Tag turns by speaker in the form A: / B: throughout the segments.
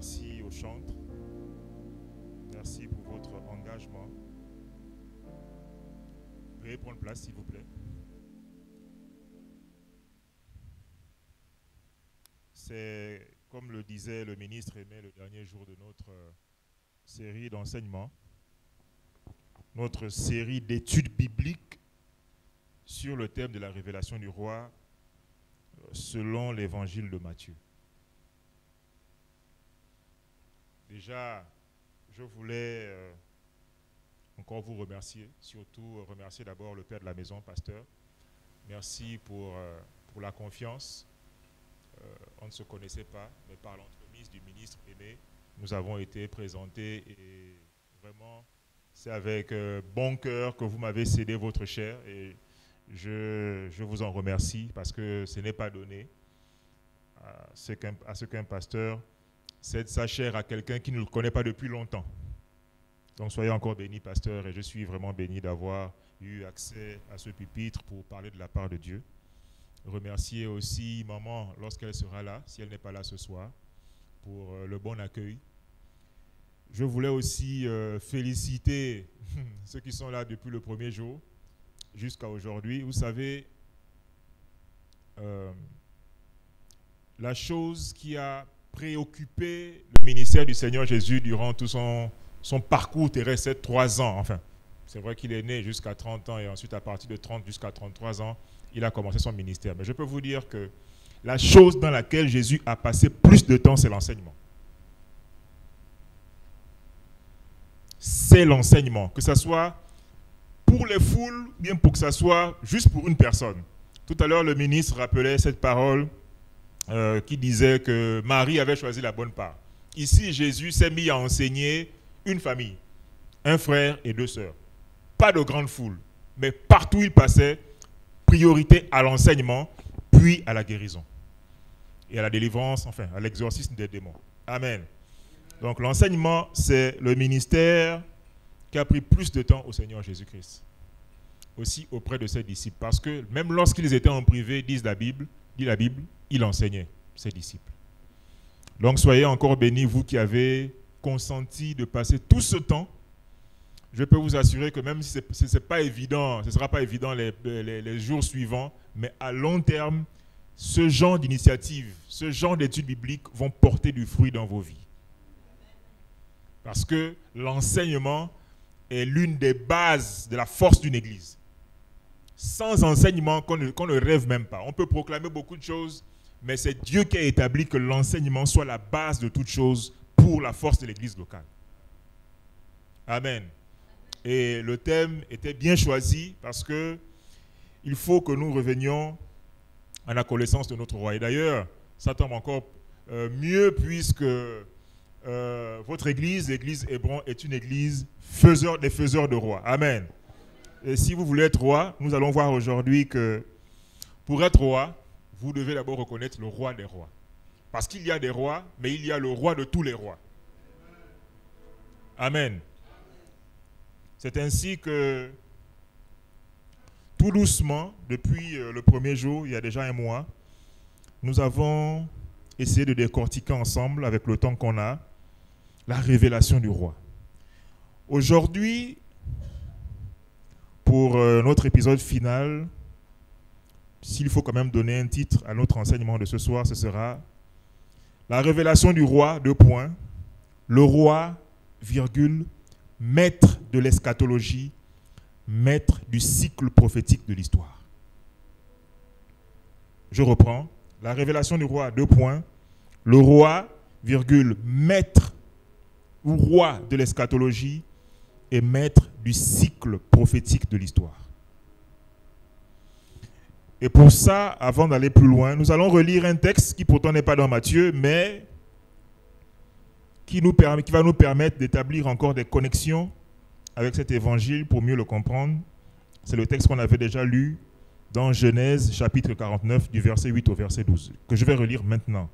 A: Merci aux chantres. Merci pour votre engagement. Veuillez prendre place, s'il vous plaît. C'est, comme le disait le ministre Aimé le dernier jour de notre série d'enseignement, notre série d'études bibliques sur le thème de la révélation du roi selon l'évangile de Matthieu. Déjà, je voulais encore vous remercier, surtout remercier d'abord le père de la maison, pasteur. Merci pour la confiance. On ne se connaissait pas, mais par l'entremise du ministre Aimé, nous avons été présentés et vraiment, c'est avec bon cœur que vous m'avez cédé votre chair et je vous en remercie parce que ce n'est pas donné à ce qu'un pasteur cède sa chair à quelqu'un qui ne le connaît pas depuis longtemps. Donc soyez encore bénis, pasteur, et je suis vraiment béni d'avoir eu accès à ce pupitre pour parler de la part de Dieu. Remercier aussi maman lorsqu'elle sera là, si elle n'est pas là ce soir, pour le bon accueil. Je voulais aussi féliciter ceux qui sont là depuis le premier jour jusqu'à aujourd'hui. Vous savez, la chose qui a préoccupé le ministère du Seigneur Jésus durant tout son parcours terrestre, c'est 3 ans. Enfin, c'est vrai qu'il est né jusqu'à 30 ans et ensuite à partir de 30 jusqu'à 33 ans, il a commencé son ministère. Mais je peux vous dire que la chose dans laquelle Jésus a passé plus de temps, c'est l'enseignement. C'est l'enseignement, que ce soit pour les foules, bien pour que ce soit juste pour une personne. Tout à l'heure, le ministre rappelait cette parole qui disait que Marie avait choisi la bonne part. Ici, Jésus s'est mis à enseigner une famille, un frère et 2 sœurs. Pas de grande foule, mais partout où il passait, priorité à l'enseignement, puis à la guérison. Et à la délivrance, enfin, à l'exorcisme des démons. Amen. Donc l'enseignement, c'est le ministère qui a pris plus de temps au Seigneur Jésus-Christ. Aussi auprès de ses disciples. Parce que même lorsqu'ils étaient en privé, dit la Bible, il enseignait ses disciples. Donc soyez encore bénis, vous qui avez consenti de passer tout ce temps. Je peux vous assurer que même si ce n'est pas évident, ce ne sera pas évident les jours suivants, mais à long terme, ce genre d'initiative, ce genre d'études bibliques vont porter du fruit dans vos vies. Parce que l'enseignement est l'une des bases de la force d'une église. Sans enseignement, qu'on ne rêve même pas. On peut proclamer beaucoup de choses, mais c'est Dieu qui a établi que l'enseignement soit la base de toute chose pour la force de l'église locale. Amen. Et le thème était bien choisi parce que il faut que nous revenions à la connaissance de notre roi. Et d'ailleurs, ça tombe encore mieux puisque votre église, l'église Hébron, est une église des faiseurs de rois. Amen. Et si vous voulez être roi, nous allons voir aujourd'hui que pour être roi, vous devez d'abord reconnaître le roi des rois. Parce qu'il y a des rois, mais il y a le roi de tous les rois. Amen. C'est ainsi que, tout doucement, depuis le premier jour, il y a déjà 1 mois, nous avons essayé de décortiquer ensemble, avec le temps qu'on a, la révélation du roi. Aujourd'hui, pour notre épisode final, s'il faut quand même donner un titre à notre enseignement de ce soir, ce sera la révélation du roi, : le roi, maître de l'eschatologie, maître du cycle prophétique de l'histoire. Je reprends. La révélation du roi, : le roi, maître ou roi de l'eschatologie et maître du cycle prophétique de l'histoire. Et pour ça, avant d'aller plus loin, nous allons relire un texte qui pourtant n'est pas dans Matthieu, mais qui va nous permettre d'établir encore des connexions avec cet évangile pour mieux le comprendre. C'est le texte qu'on avait déjà lu dans Genèse chapitre 49 du verset 8 au verset 12, que je vais relire maintenant.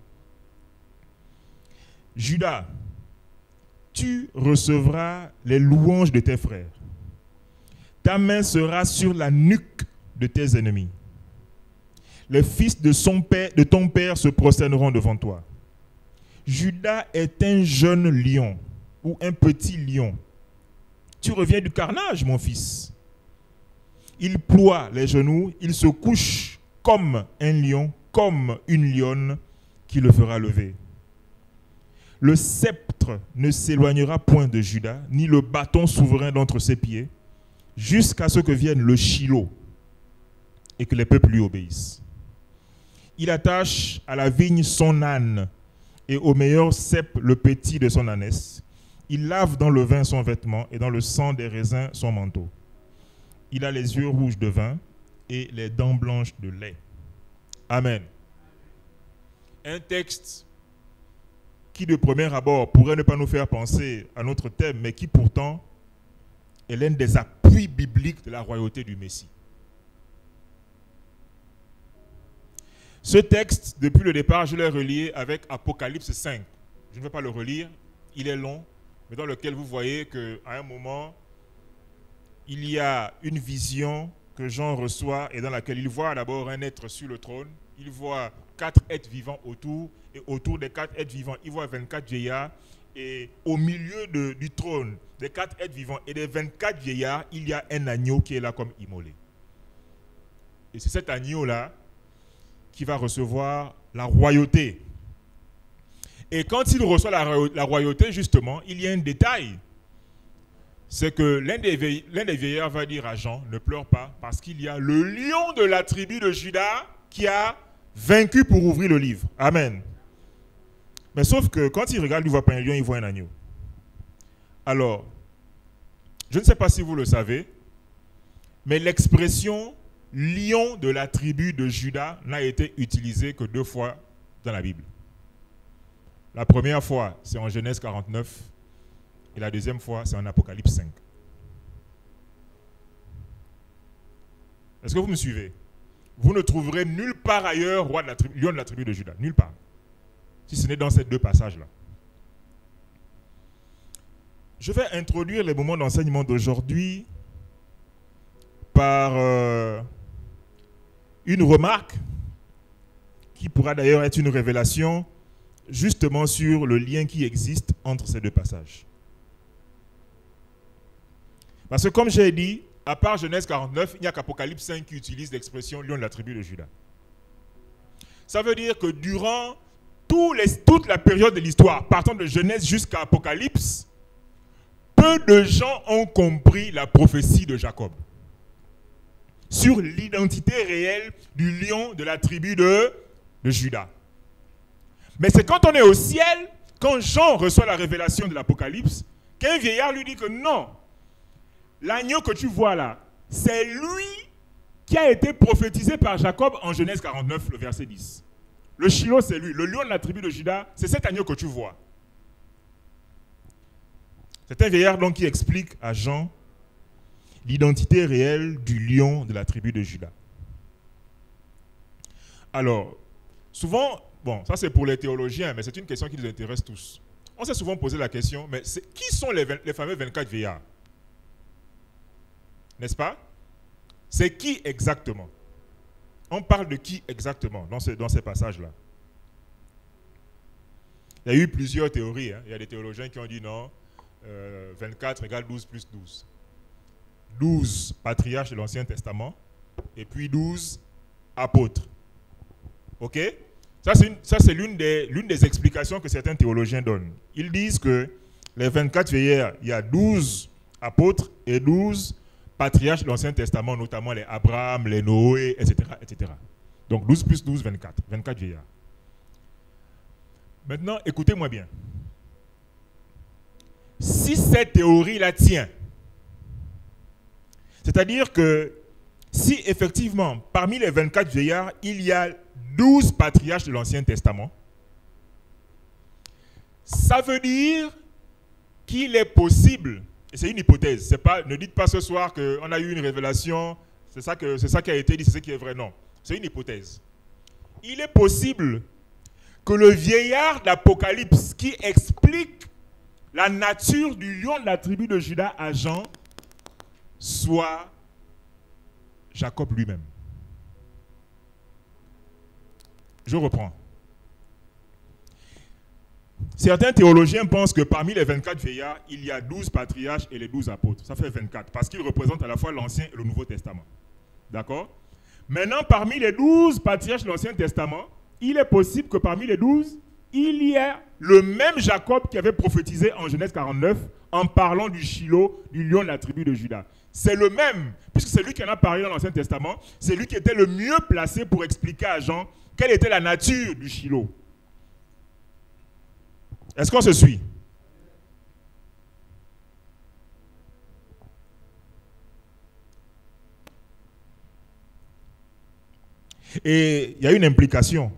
A: Judas, tu recevras les louanges de tes frères. Ta main sera sur la nuque de tes ennemis. Les fils de ton père se prosterneront devant toi. Judas est un jeune lion ou un petit lion. Tu reviens du carnage, mon fils. Il ploie les genoux, il se couche comme un lion, comme une lionne qui le fera lever. Le sceptre ne s'éloignera point de Judas, ni le bâton souverain d'entre ses pieds, jusqu'à ce que vienne le Shilo et que les peuples lui obéissent. Il attache à la vigne son âne et au meilleur cep le petit de son ânesse. Il lave dans le vin son vêtement et dans le sang des raisins son manteau. Il a les yeux rouges de vin et les dents blanches de lait. Amen. Un texte qui de premier abord pourrait ne pas nous faire penser à notre thème, mais qui pourtant est l'un des appuis bibliques de la royauté du Messie. Ce texte, depuis le départ, je l'ai relié avec Apocalypse 5. Je ne vais pas le relire, il est long, mais dans lequel vous voyez qu'à un moment, il y a une vision que Jean reçoit et dans laquelle il voit d'abord un être sur le trône, il voit 4 êtres vivants autour, et autour des 4 êtres vivants, il voit 24 vieillards, et au milieu du trône des 4 êtres vivants et des 24 vieillards, il y a un agneau qui est là comme immolé. Et c'est cet agneau-là qui va recevoir la royauté. Et quand il reçoit la royauté, justement, il y a un détail. C'est que l'un des vieillards va dire à Jean, ne pleure pas, parce qu'il y a le lion de la tribu de Juda qui a vaincu pour ouvrir le livre. Amen. Mais sauf que quand il regarde, il ne voit pas un lion, il voit un agneau. Alors, je ne sais pas si vous le savez, mais l'expression lion de la tribu de Juda n'a été utilisée que 2 fois dans la Bible. La première fois, c'est en Genèse 49, et la deuxième fois, c'est en Apocalypse 5. Est-ce que vous me suivez? Vous ne trouverez nulle part ailleurs lion de la tribu de Juda, nulle part, si ce n'est dans ces 2 passages-là. Je vais introduire les moments d'enseignement d'aujourd'hui par une remarque qui pourra d'ailleurs être une révélation justement sur le lien qui existe entre ces 2 passages. Parce que comme j'ai dit, à part Genèse 49, il n'y a qu'Apocalypse 5 qui utilise l'expression lion de la tribu de Juda. Ça veut dire que durant toute la période de l'histoire, partant de Genèse jusqu'à Apocalypse, peu de gens ont compris la prophétie de Jacob sur l'identité réelle du lion de la tribu de Juda. Mais c'est quand on est au ciel, quand Jean reçoit la révélation de l'Apocalypse, qu'un vieillard lui dit que non, l'agneau que tu vois là, c'est lui qui a été prophétisé par Jacob en Genèse 49, le verset 10. Le Shilo, c'est lui. Le lion de la tribu de Juda, c'est cet agneau que tu vois. C'est un vieillard donc qui explique à Jean l'identité réelle du lion de la tribu de Juda. Alors, souvent, bon, ça c'est pour les théologiens, mais c'est une question qui nous intéresse tous. On s'est souvent posé la question, mais qui sont les fameux 24 vieillards? N'est-ce pas? C'est qui exactement? On parle de qui exactement dans ces passages-là? Il y a eu plusieurs théories. Il y a des théologiens qui ont dit non, 24 égale 12 plus 12. 12 patriarches de l'Ancien Testament et puis 12 apôtres. Ok? Ça, c'est l'une des explications que certains théologiens donnent. Ils disent que les 24 vieillards, il y a 12 apôtres et 12 patriarches de l'Ancien Testament, notamment les Abraham, les Noé, etc., etc. Donc 12 plus 12, 24. 24 vieillards. Maintenant, écoutez-moi bien. Si cette théorie-là tient, c'est-à-dire que si effectivement, parmi les 24 vieillards, il y a 12 patriarches de l'Ancien Testament, ça veut dire qu'il est possible, et c'est une hypothèse, ne dites pas ce soir qu'on a eu une révélation, c'est ça qui a été dit, c'est ce qui est vrai, non. C'est une hypothèse. Il est possible que le vieillard d'Apocalypse qui explique la nature du lion de la tribu de Juda à Jean soit Jacob lui-même. Je reprends. Certains théologiens pensent que parmi les 24 vieillards, il y a 12 patriarches et les 12 apôtres. Ça fait 24, parce qu'ils représentent à la fois l'Ancien et le Nouveau Testament. D'accord? Maintenant, parmi les 12 patriarches de l'Ancien Testament, il est possible que parmi les 12, il y ait le même Jacob qui avait prophétisé en Genèse 49 en parlant du Shiloh, du lion de la tribu de Juda. C'est le même, puisque c'est lui qui en a parlé dans l'Ancien Testament, c'est lui qui était le mieux placé pour expliquer à Jean quelle était la nature du Shiloh. Est-ce qu'on se suit? Et il y a une implication.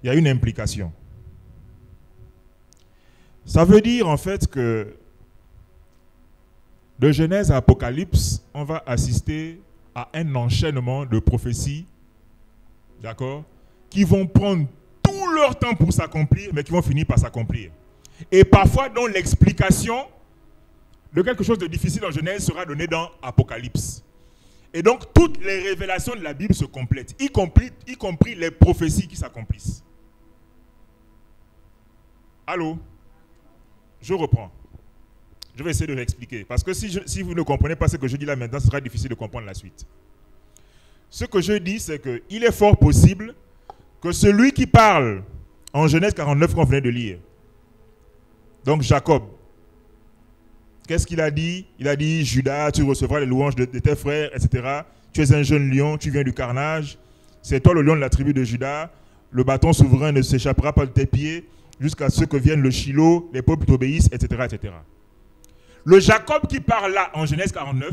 A: Il y a une implication. Ça veut dire en fait que de Genèse à Apocalypse, on va assister à un enchaînement de prophéties, d'accord, qui vont prendre tout leur temps pour s'accomplir, mais qui vont finir par s'accomplir. Et parfois, dont l'explication de quelque chose de difficile en Genèse sera donnée dans Apocalypse. Et donc, toutes les révélations de la Bible se complètent, y compris les prophéties qui s'accomplissent. Allô? Je reprends. Je vais essayer de réexpliquer. Parce que si vous ne comprenez pas ce que je dis là maintenant, ce sera difficile de comprendre la suite. Ce que je dis, c'est qu'il est fort possible que celui qui parle en Genèse 49 qu'on venait de lire, donc Jacob, qu'est-ce qu'il a dit? Il a dit, Judas, tu recevras les louanges de tes frères, etc. Tu es un jeune lion, tu viens du carnage. C'est toi le lion de la tribu de Judas. Le bâton souverain ne s'échappera pas de tes pieds jusqu'à ce que vienne le Shiloh, les peuples t'obéissent, etc., etc. Le Jacob qui parle là en Genèse 49,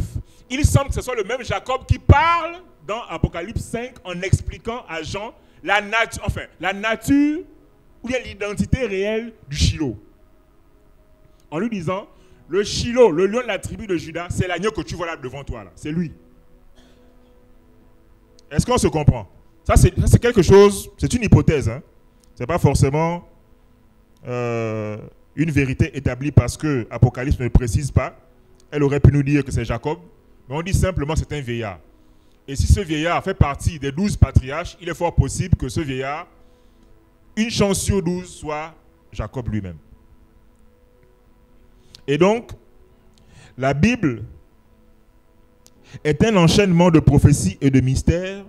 A: il semble que ce soit le même Jacob qui parle dans Apocalypse 5 en expliquant à Jean la nature ou bien l'identité réelle du Shiloh. En lui disant, le Shiloh, le lion de la tribu de Juda, c'est l'agneau que tu vois là devant toi. Là. C'est lui. Est-ce qu'on se comprend? Ça, c'est quelque chose, c'est une hypothèse. Hein? Ce n'est pas forcément une vérité établie parce que Apocalypse ne le précise pas. Elle aurait pu nous dire que c'est Jacob, mais on dit simplement que c'est un vieillard. Et si ce vieillard fait partie des 12 patriarches, il est fort possible que ce vieillard, une chance sur 12, soit Jacob lui-même. Et donc, la Bible est un enchaînement de prophéties et de mystères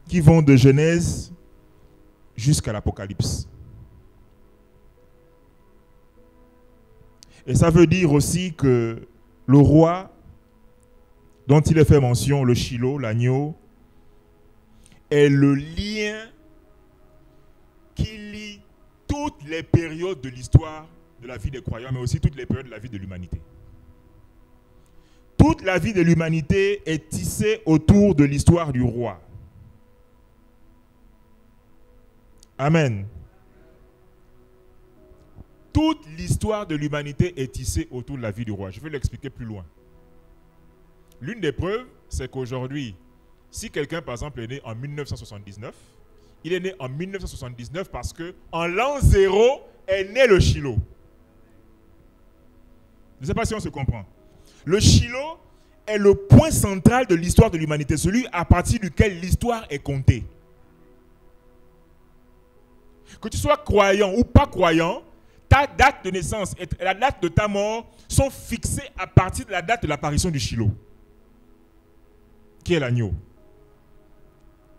A: qui vont de Genèse jusqu'à l'Apocalypse. Et ça veut dire aussi que le roi dont il est fait mention, le Shiloh, l'agneau, est le lien qui lie toutes les périodes de l'histoire de la vie des croyants, mais aussi toutes les périodes de la vie de l'humanité. Toute la vie de l'humanité est tissée autour de l'histoire du roi. Amen. Toute l'histoire de l'humanité est tissée autour de la vie du roi. Je vais l'expliquer plus loin. L'une des preuves, c'est qu'aujourd'hui, si quelqu'un, par exemple, est né en 1979, il est né en 1979 parce qu'en l'an 0 est né le Shiloh. Je ne sais pas si on se comprend. Le Shiloh est le point central de l'histoire de l'humanité, celui à partir duquel l'histoire est comptée. Que tu sois croyant ou pas croyant, ta date de naissance et la date de ta mort sont fixées à partir de la date de l'apparition du Shiloh, qui est l'agneau.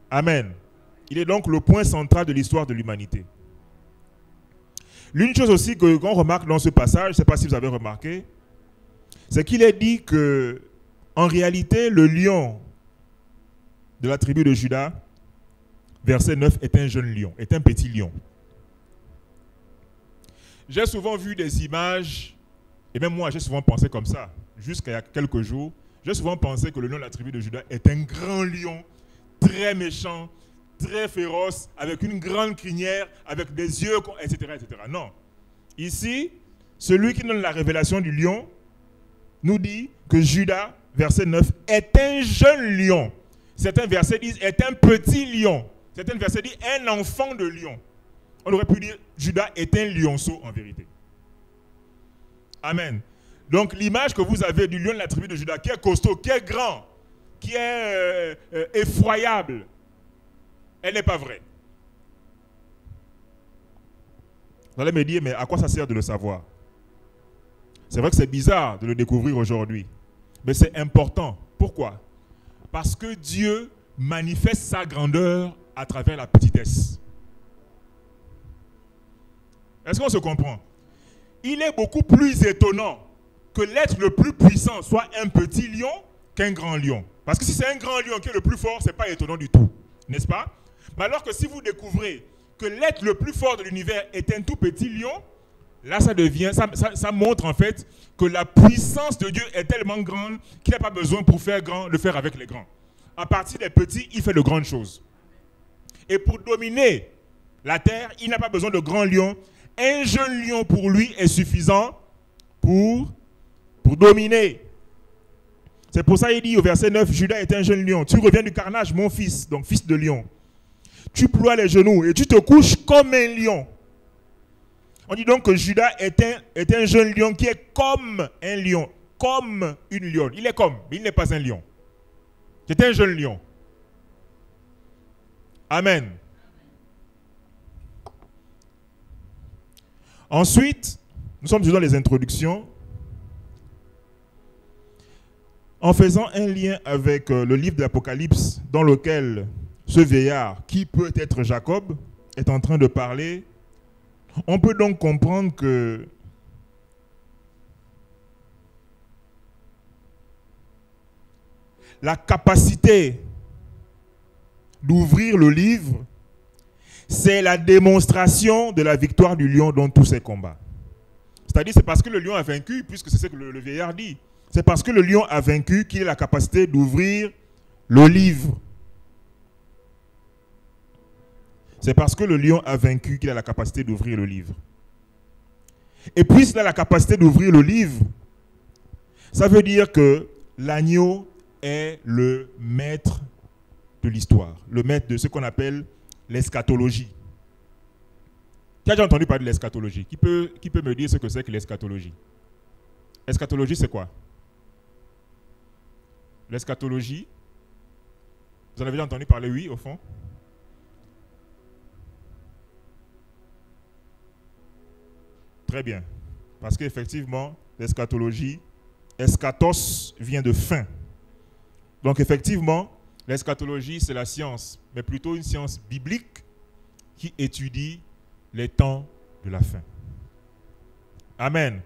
A: Amen. Il est donc le point central de l'histoire de l'humanité. L'une chose aussi qu'on remarque dans ce passage, je ne sais pas si vous avez remarqué, c'est qu'il est dit que, en réalité, le lion de la tribu de Juda, verset 9, est un jeune lion, est un petit lion. J'ai souvent vu des images, et même moi j'ai souvent pensé comme ça, jusqu'à il y a quelques jours, j'ai souvent pensé que le lion de la tribu de Juda est un grand lion, très méchant, très féroce, avec une grande crinière, avec des yeux, etc., etc. Non. Ici, celui qui donne la révélation du lion nous dit que Juda, verset 9, est un jeune lion. Certains versets disent est un petit lion. Certains versets disent un enfant de lion. On aurait pu dire Juda est un lionceau en vérité. Amen. Donc l'image que vous avez du lion de la tribu de Juda, qui est costaud, qui est grand, qui est effroyable, elle n'est pas vraie. Vous allez me dire, mais à quoi ça sert de le savoir? C'est vrai que c'est bizarre de le découvrir aujourd'hui, mais c'est important. Pourquoi? Parce que Dieu manifeste sa grandeur à travers la petitesse. Est-ce qu'on se comprend? Il est beaucoup plus étonnant que l'être le plus puissant soit un petit lion qu'un grand lion. Parce que si c'est un grand lion qui est le plus fort, ce n'est pas étonnant du tout. N'est-ce pas? Mais alors que si vous découvrez que l'être le plus fort de l'univers est un tout petit lion, là ça montre en fait que la puissance de Dieu est tellement grande qu'il n'a pas besoin pour faire grand, le faire avec les grands. À partir des petits, il fait de grandes choses. Et pour dominer la terre, il n'a pas besoin de grands lions. Un jeune lion pour lui est suffisant pour dominer. C'est pour ça qu'il dit au verset 9, Judas est un jeune lion. Tu reviens du carnage, mon fils, donc fils de lion. Tu ploies les genoux et tu te couches comme un lion. On dit donc que Judas est un jeune lion qui est comme un lion, comme une lionne. Il est comme, mais il n'est pas un lion. C'est un jeune lion. Amen. Ensuite, nous sommes dans les introductions. En faisant un lien avec le livre de l'Apocalypse, dans lequel ce vieillard, qui peut être Jacob, est en train de parler, on peut donc comprendre que la capacité d'ouvrir le livre, c'est la démonstration de la victoire du lion dans tous ses combats. C'est-à-dire, c'est parce que le lion a vaincu, puisque c'est ce que le vieillard dit. C'est parce que le lion a vaincu qu'il a la capacité d'ouvrir le livre. C'est parce que le lion a vaincu qu'il a la capacité d'ouvrir le livre. Et puisqu'il a la capacité d'ouvrir le livre, ça veut dire que l'agneau est le maître de l'histoire, le maître de ce qu'on appelle l'eschatologie. Qui a déjà entendu parler de l'eschatologie? Qui peut me dire ce que c'est que l'eschatologie? Eschatologie, c'est quoi? L'eschatologie, vous en avez déjà entendu parler, oui, au fond? Très bien. Parce qu'effectivement, l'eschatologie, eschatos vient de fin. Donc effectivement, l'eschatologie, c'est la science, mais plutôt une science biblique qui étudie les temps de la fin. Amen.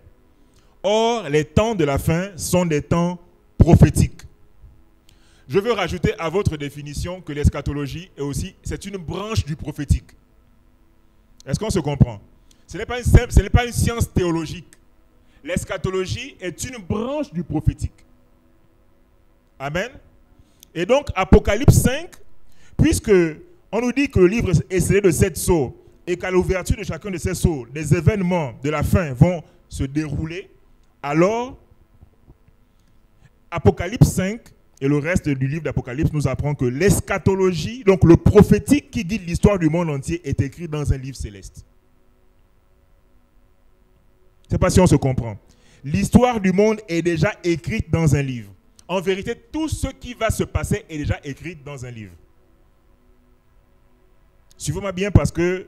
A: Or, les temps de la fin sont des temps prophétiques. Je veux rajouter à votre définition que l'eschatologie est aussi, c'est une branche du prophétique. Est-ce qu'on se comprend? Ce n'est pas une science théologique. L'eschatologie est une branche du prophétique. Amen. Et donc, Apocalypse 5, puisque on nous dit que le livre est scellé de 7 sceaux et qu'à l'ouverture de chacun de ces sceaux, les événements de la fin vont se dérouler, alors, Apocalypse 5 et le reste du livre d'Apocalypse nous apprend que l'eschatologie, donc le prophétique qui guide l'histoire du monde entier, est écrit dans un livre céleste. Je ne sais pas si on se comprend. L'histoire du monde est déjà écrite dans un livre. En vérité, tout ce qui va se passer est déjà écrit dans un livre. Suivez-moi bien parce que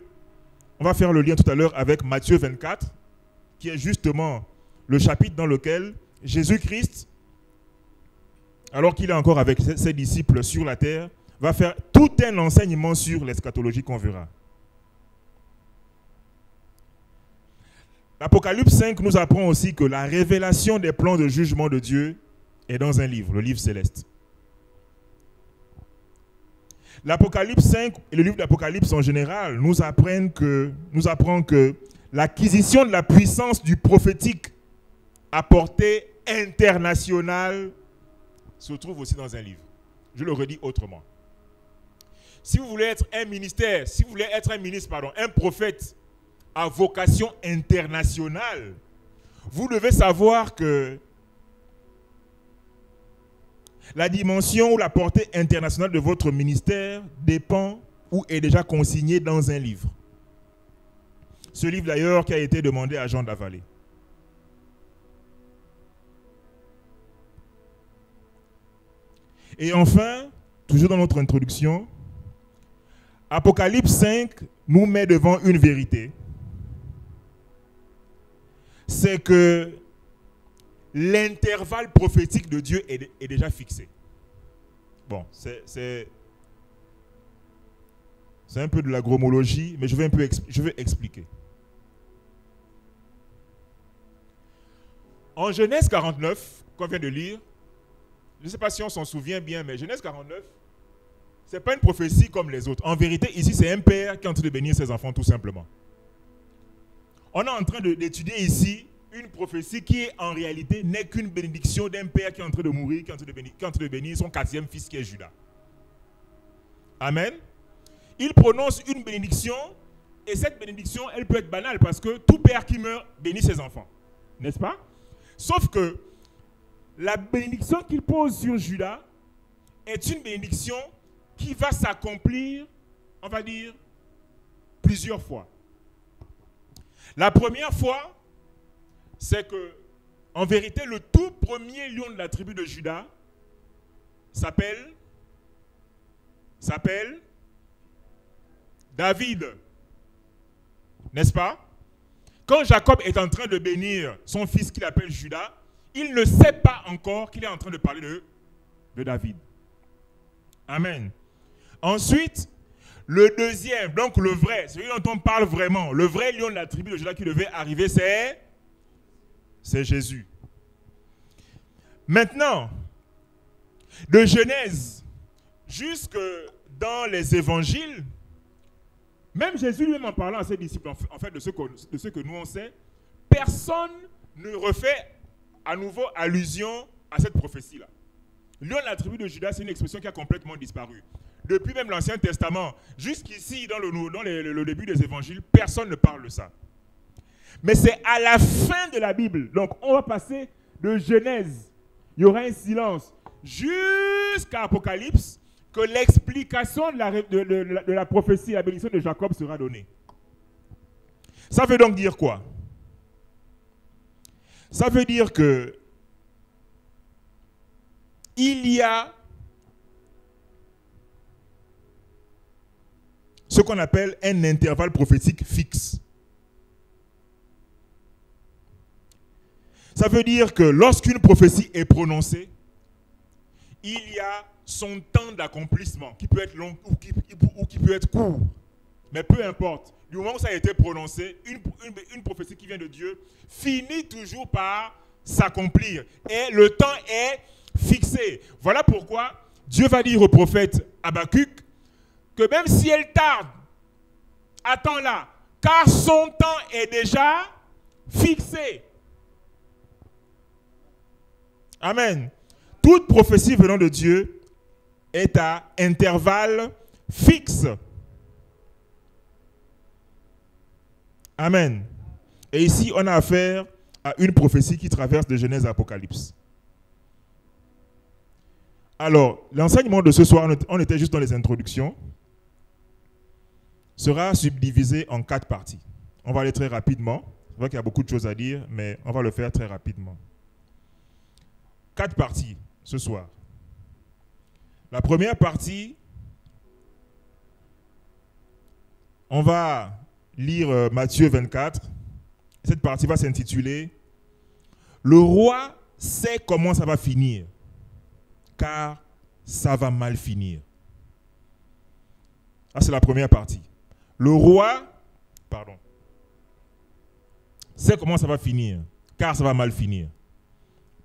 A: on va faire le lien tout à l'heure avec Matthieu 24, qui est justement le chapitre dans lequel Jésus-Christ, alors qu'il est encore avec ses disciples sur la terre, va faire tout un enseignement sur l'eschatologie qu'on verra. L'Apocalypse 5 nous apprend aussi que la révélation des plans de jugement de Dieu est dans un livre, le livre céleste. L'Apocalypse 5 et le livre d'Apocalypse en général nous apprend que l'acquisition de la puissance du prophétique à portée internationale se trouve aussi dans un livre. Je le redis autrement. Si vous voulez être un ministre, un prophète à vocation internationale, vous devez savoir que la dimension ou la portée internationale de votre ministère dépend ou est déjà consignée dans un livre. Ce livre d'ailleurs qui a été demandé à Jean Davalé. Et enfin, toujours dans notre introduction, Apocalypse 5 nous met devant une vérité. c'est que l'intervalle prophétique de Dieu est déjà fixé. Bon, c'est un peu de la gromologie, mais je vais expliquer. En Genèse 49, qu'on vient de lire, je ne sais pas si on s'en souvient bien, mais Genèse 49, ce n'est pas une prophétie comme les autres. En vérité, ici, c'est un père qui est en train de bénir ses enfants, tout simplement. On est en train d'étudier ici une prophétie qui, en réalité, n'est qu'une bénédiction d'un père qui est en train de mourir, qui est en train de bénir son 4e fils qui est Judas. Amen. Il prononce une bénédiction, et cette bénédiction, elle peut être banale, parce que tout père qui meurt bénit ses enfants. N'est-ce pas? Sauf que la bénédiction qu'il pose sur Judas est une bénédiction qui va s'accomplir, on va dire, plusieurs fois. La première fois, c'est que, en vérité, le tout premier lion de la tribu de Juda s'appelle David. N'est-ce pas? Quand Jacob est en train de bénir son fils qu'il appelle Judas, il ne sait pas encore qu'il est en train de parler de David. Amen. Ensuite, le deuxième, donc le vrai, celui dont on parle vraiment, le vrai lion de la tribu de Juda qui devait arriver, c'est Jésus. Maintenant, de Genèse jusque dans les évangiles, même Jésus lui-même en parlant à ses disciples, en fait de ce que nous on sait, personne ne refait à nouveau allusion à cette prophétie-là. Lion de la tribu de Juda, c'est une expression qui a complètement disparu. Depuis même l'Ancien Testament, jusqu'ici, dans le début des évangiles, personne ne parle de ça. Mais c'est à la fin de la Bible, donc on va passer de Genèse, il y aura un silence, jusqu'à Apocalypse, que l'explication de la prophétie, la bénédiction de Jacob sera donnée. Ça veut donc dire quoi? Ça veut dire que il y a ce qu'on appelle un intervalle prophétique fixe. Ça veut dire que lorsqu'une prophétie est prononcée, il y a son temps d'accomplissement, qui peut être long ou qui peut être court. Mais peu importe, du moment où ça a été prononcé, une prophétie qui vient de Dieu finit toujours par s'accomplir. Et le temps est fixé. Voilà pourquoi Dieu va dire au prophète Habakkuk que même si elle tarde, attends-la, car son temps est déjà fixé. Amen. Toute prophétie venant de Dieu est à intervalles fixes. Amen. Et ici, on a affaire à une prophétie qui traverse de Genèse à Apocalypse. Alors, l'enseignement de ce soir, on était juste dans les introductions, sera subdivisé en 4 parties. On va aller très rapidement. Je vois qu'il y a beaucoup de choses à dire, mais on va le faire très rapidement. 4 parties ce soir. La première partie, on va lire Matthieu 24. Cette partie va s'intituler « Le roi sait comment ça va finir, car ça va mal finir. » Ça, c'est la première partie. Le roi, sait comment ça va finir, car ça va mal finir.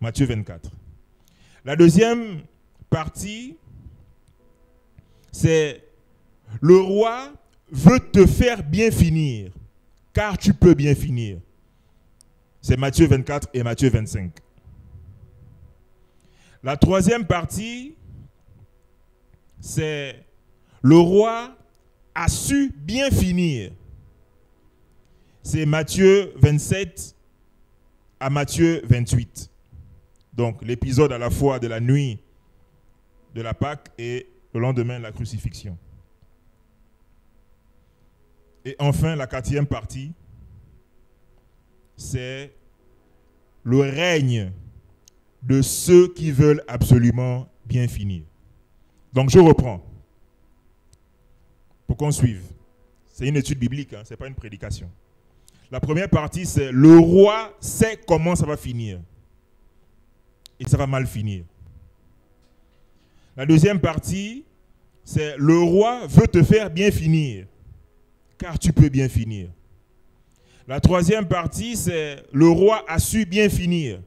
A: Matthieu 24. La deuxième partie, c'est le roi veut te faire bien finir, car tu peux bien finir. C'est Matthieu 24 et Matthieu 25. La troisième partie, c'est le roi a su bien finir. C'est Matthieu 27 à Matthieu 28. Donc l'épisode à la fois de la nuit de la Pâque et le lendemain de la crucifixion. Et enfin, la 4e partie, c'est le règne de ceux qui veulent absolument bien finir. Donc je reprends, pour qu'on suive. C'est une étude biblique, ce n'est pas une prédication. La première partie, c'est le roi sait comment ça va finir. Et ça va mal finir. La deuxième partie, c'est le roi veut te faire bien finir, car tu peux bien finir. La troisième partie, c'est le roi a su bien finir.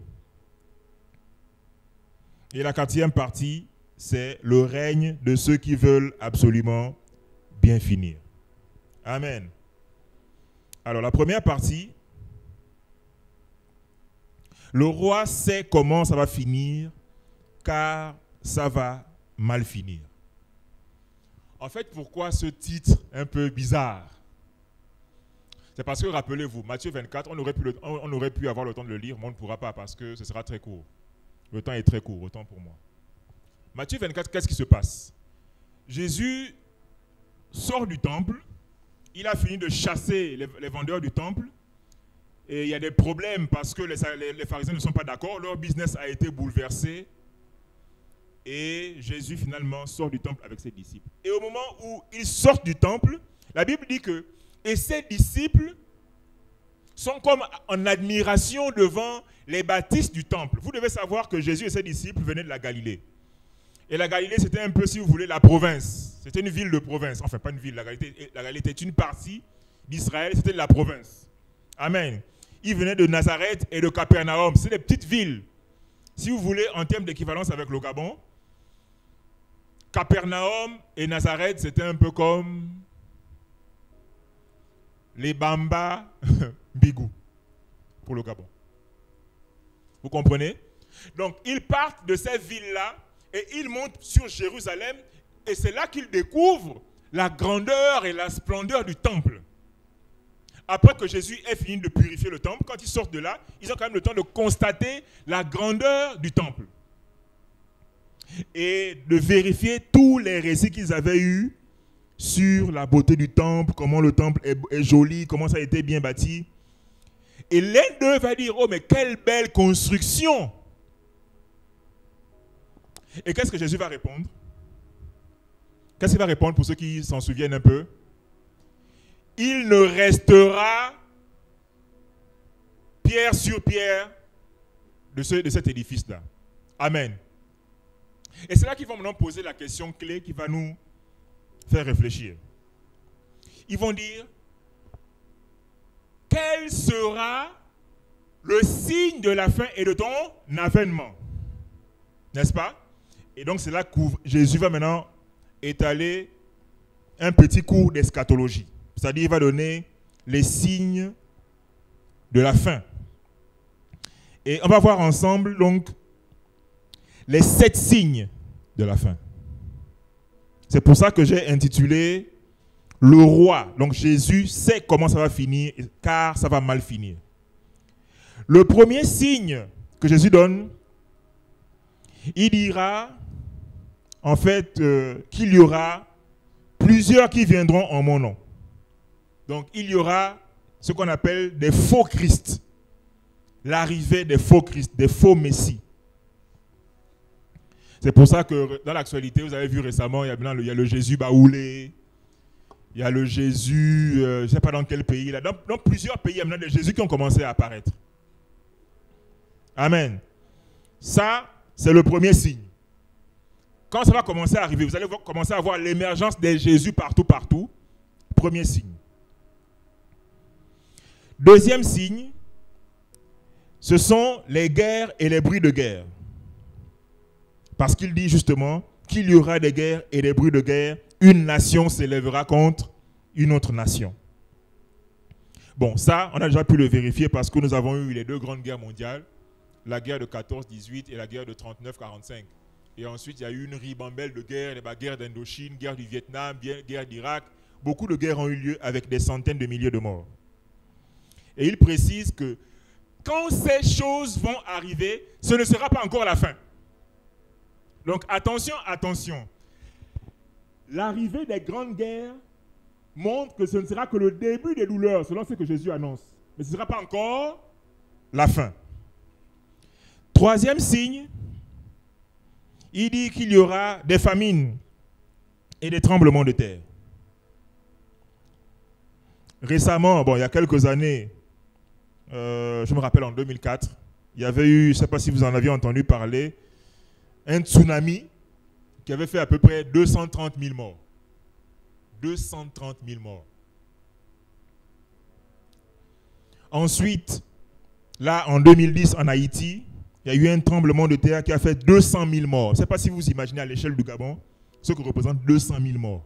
A: Et la quatrième partie, c'est le règne de ceux qui veulent absolument bien finir. Amen. Alors la première partie, le roi sait comment ça va finir, car ça va mal finir. En fait, pourquoi ce titre un peu bizarre? C'est parce que, rappelez-vous, Matthieu 24, on aurait pu avoir le temps de le lire, mais on ne pourra pas parce que ce sera très court. Le temps est très court, autant pour moi. Matthieu 24, qu'est-ce qui se passe? Jésus sort du temple, il a fini de chasser les vendeurs du temple, et il y a des problèmes parce que les pharisiens ne sont pas d'accord, leur business a été bouleversé, et Jésus finalement sort du temple avec ses disciples. Et au moment où ils sortent du temple, la Bible dit que et ses disciples sont comme en admiration devant les bâtisses du temple. Vous devez savoir que Jésus et ses disciples venaient de la Galilée. Et la Galilée, c'était un peu, si vous voulez, la province. C'était une ville de province. Enfin, pas une ville. La Galilée était une partie d'Israël. C'était de la province. Amen. Ils venaient de Nazareth et de Capernaum. C'est des petites villes. Si vous voulez, en termes d'équivalence avec le Gabon, Capernaum et Nazareth, c'était un peu comme les Bamba Bigou pour le Gabon. Vous comprenez? Donc, ils partent de ces villes-là et ils montent sur Jérusalem et c'est là qu'ils découvrent la grandeur et la splendeur du temple. Après que Jésus ait fini de purifier le temple, quand ils sortent de là, ils ont quand même le temps de constater la grandeur du temple et de vérifier tous les récits qu'ils avaient eus sur la beauté du temple, comment le temple est joli, comment ça a été bien bâti. Et l'un d'eux va dire, oh mais quelle belle construction! Et qu'est-ce que Jésus va répondre? Qu'est-ce qu'il va répondre pour ceux qui s'en souviennent un peu? Il ne restera pierre sur pierre de cet édifice-là. Amen. Et c'est là qu'ils vont maintenant poser la question clé qui va nous faire réfléchir. Ils vont dire, quel sera le signe de la fin et de ton avènement? N'est-ce pas? Et donc c'est là que Jésus va maintenant étaler un petit cours d'eschatologie. C'est-à-dire il va donner les signes de la fin. Et on va voir ensemble donc les 7 signes de la fin. C'est pour ça que j'ai intitulé le roi. Donc Jésus sait comment ça va finir, car ça va mal finir. Le premier signe que Jésus donne, il dira en fait qu'il y aura plusieurs qui viendront en mon nom. Donc il y aura ce qu'on appelle des faux Christ. L'arrivée des faux Christ, des faux Messies. C'est pour ça que dans l'actualité, vous avez vu récemment, il y a le Jésus baoulé, il y a le Jésus, je ne sais pas dans quel pays, là. Dans plusieurs pays, il y a maintenant des Jésus qui ont commencé à apparaître. Amen. Ça, c'est le premier signe. Quand ça va commencer à arriver, vous allez commencer à voir l'émergence des Jésus partout. Premier signe. Deuxième signe, ce sont les guerres et les bruits de guerre. Parce qu'il dit justement qu'il y aura des guerres et des bruits de guerre. Une nation s'élèvera contre une autre nation. Bon, ça, on a déjà pu le vérifier parce que nous avons eu les 2 grandes guerres mondiales. La guerre de 14-18 et la guerre de 39-45. Et ensuite, il y a eu une ribambelle de guerres, la guerre d'Indochine, guerre du Vietnam, guerre d'Irak. Beaucoup de guerres ont eu lieu avec des centaines de milliers de morts. Et il précise que quand ces choses vont arriver, ce ne sera pas encore la fin. Donc attention. L'arrivée des grandes guerres montre que ce ne sera que le début des douleurs, selon ce que Jésus annonce. Mais ce ne sera pas encore la fin. Troisième signe, il dit qu'il y aura des famines et des tremblements de terre. Récemment, il y a quelques années, je me rappelle en 2004, il y avait eu, je ne sais pas si vous en aviez entendu parler, un tsunami qui avait fait à peu près 230 000 morts. 230 000 morts. Ensuite, là, en 2010, en Haïti, il y a eu un tremblement de terre qui a fait 200 000 morts. Je ne sais pas si vous imaginez à l'échelle du Gabon ce que représente 200 000 morts.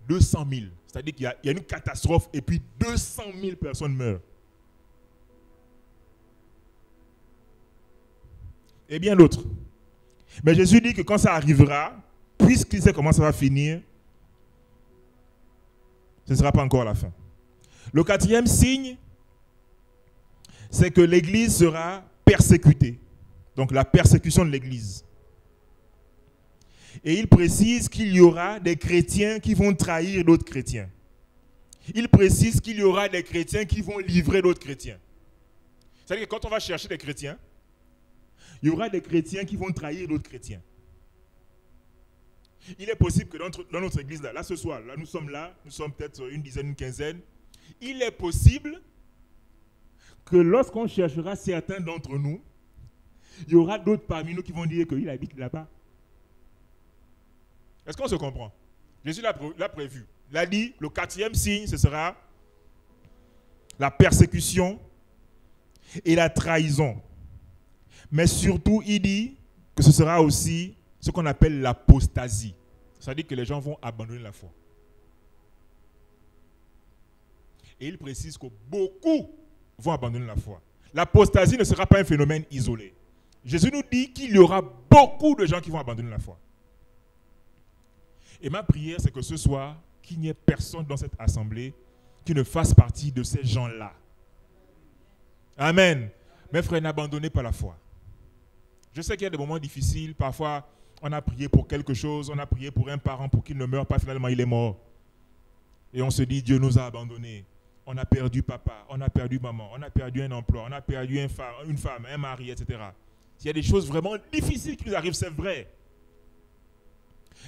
A: 200 000. C'est-à-dire qu'il y a une catastrophe et puis 200 000 personnes meurent. Et bien d'autres. Mais Jésus dit que quand ça arrivera, puisqu'il sait comment ça va finir, ce ne sera pas encore la fin. Le quatrième signe, c'est que l'Église sera persécutée. Donc la persécution de l'Église. Et il précise qu'il y aura des chrétiens qui vont trahir d'autres chrétiens. Il précise qu'il y aura des chrétiens qui vont livrer d'autres chrétiens. C'est-à-dire que quand on va chercher des chrétiens, il y aura des chrétiens qui vont trahir d'autres chrétiens. Il est possible que dans notre église, là ce soir, nous sommes peut-être une dizaine, une quinzaine. Il est possible que lorsqu'on cherchera certains d'entre nous, il y aura d'autres parmi nous qui vont dire qu'il habite là-bas. Est-ce qu'on se comprend? Jésus l'a prévu. Il a dit, le quatrième signe, ce sera la persécution et la trahison. Mais surtout, il dit que ce sera aussi ce qu'on appelle l'apostasie. C'est-à-dire que les gens vont abandonner la foi. Et il précise que beaucoup vont abandonner la foi. L'apostasie ne sera pas un phénomène isolé. Jésus nous dit qu'il y aura beaucoup de gens qui vont abandonner la foi. Et ma prière, c'est que ce soir, qu'il n'y ait personne dans cette assemblée qui ne fasse partie de ces gens-là. Amen. Mes frères, n'abandonnez pas la foi. Je sais qu'il y a des moments difficiles. Parfois, on a prié pour quelque chose. On a prié pour un parent pour qu'il ne meure pas. Finalement, il est mort. Et on se dit, Dieu nous a abandonnés. On a perdu papa, on a perdu maman, on a perdu un emploi, on a perdu une femme, un mari, etc. Il y a des choses vraiment difficiles qui nous arrivent, c'est vrai.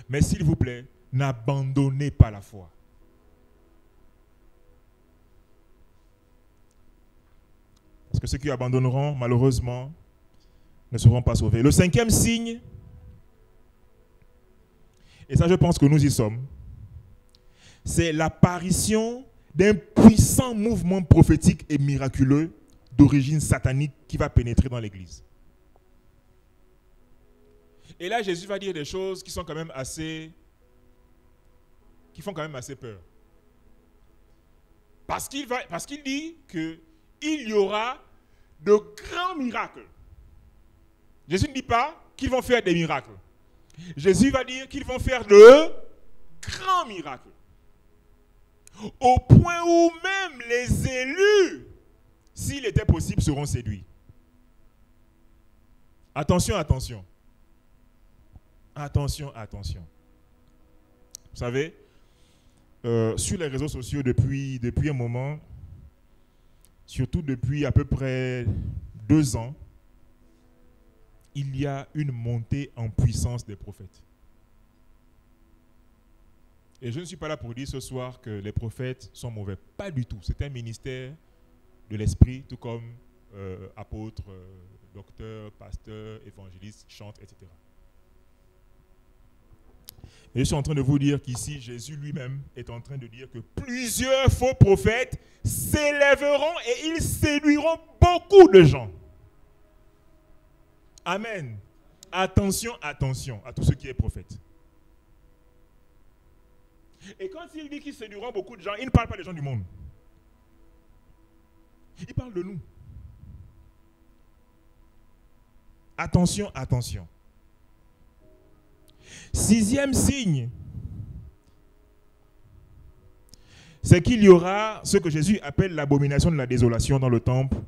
A: Mais s'il vous plaît, n'abandonnez pas la foi. Parce que ceux qui abandonneront, malheureusement, ne seront pas sauvés. Le cinquième signe, et ça je pense que nous y sommes, c'est l'apparition d'un puissant mouvement prophétique et miraculeux d'origine satanique qui va pénétrer dans l'Église. Et là, Jésus va dire des choses qui font quand même assez peur. Parce qu'il dit qu'il y aura de grands miracles. Jésus ne dit pas qu'ils vont faire des miracles. Jésus va dire qu'ils vont faire de grands miracles. Au point où même les élus, s'il était possible, seront séduits. Attention, attention. Attention, attention. Vous savez, sur les réseaux sociaux depuis un moment, surtout depuis à peu près 2 ans, il y a une montée en puissance des prophètes. Et je ne suis pas là pour dire ce soir que les prophètes sont mauvais. Pas du tout. C'est un ministère de l'esprit, tout comme apôtres, docteurs, pasteurs, évangélistes, chantent, etc. Et je suis en train de vous dire qu'ici, Jésus lui-même est en train de dire que plusieurs faux prophètes s'élèveront et ils séduiront beaucoup de gens. Amen. Attention, attention à tout ce qui est prophète. Et quand il dit qu'ils séduiront beaucoup de gens, il ne parle pas des gens du monde. Il parle de nous. Attention, attention. 6e signe, c'est qu'il y aura ce que Jésus appelle l'abomination de la désolation dans le temple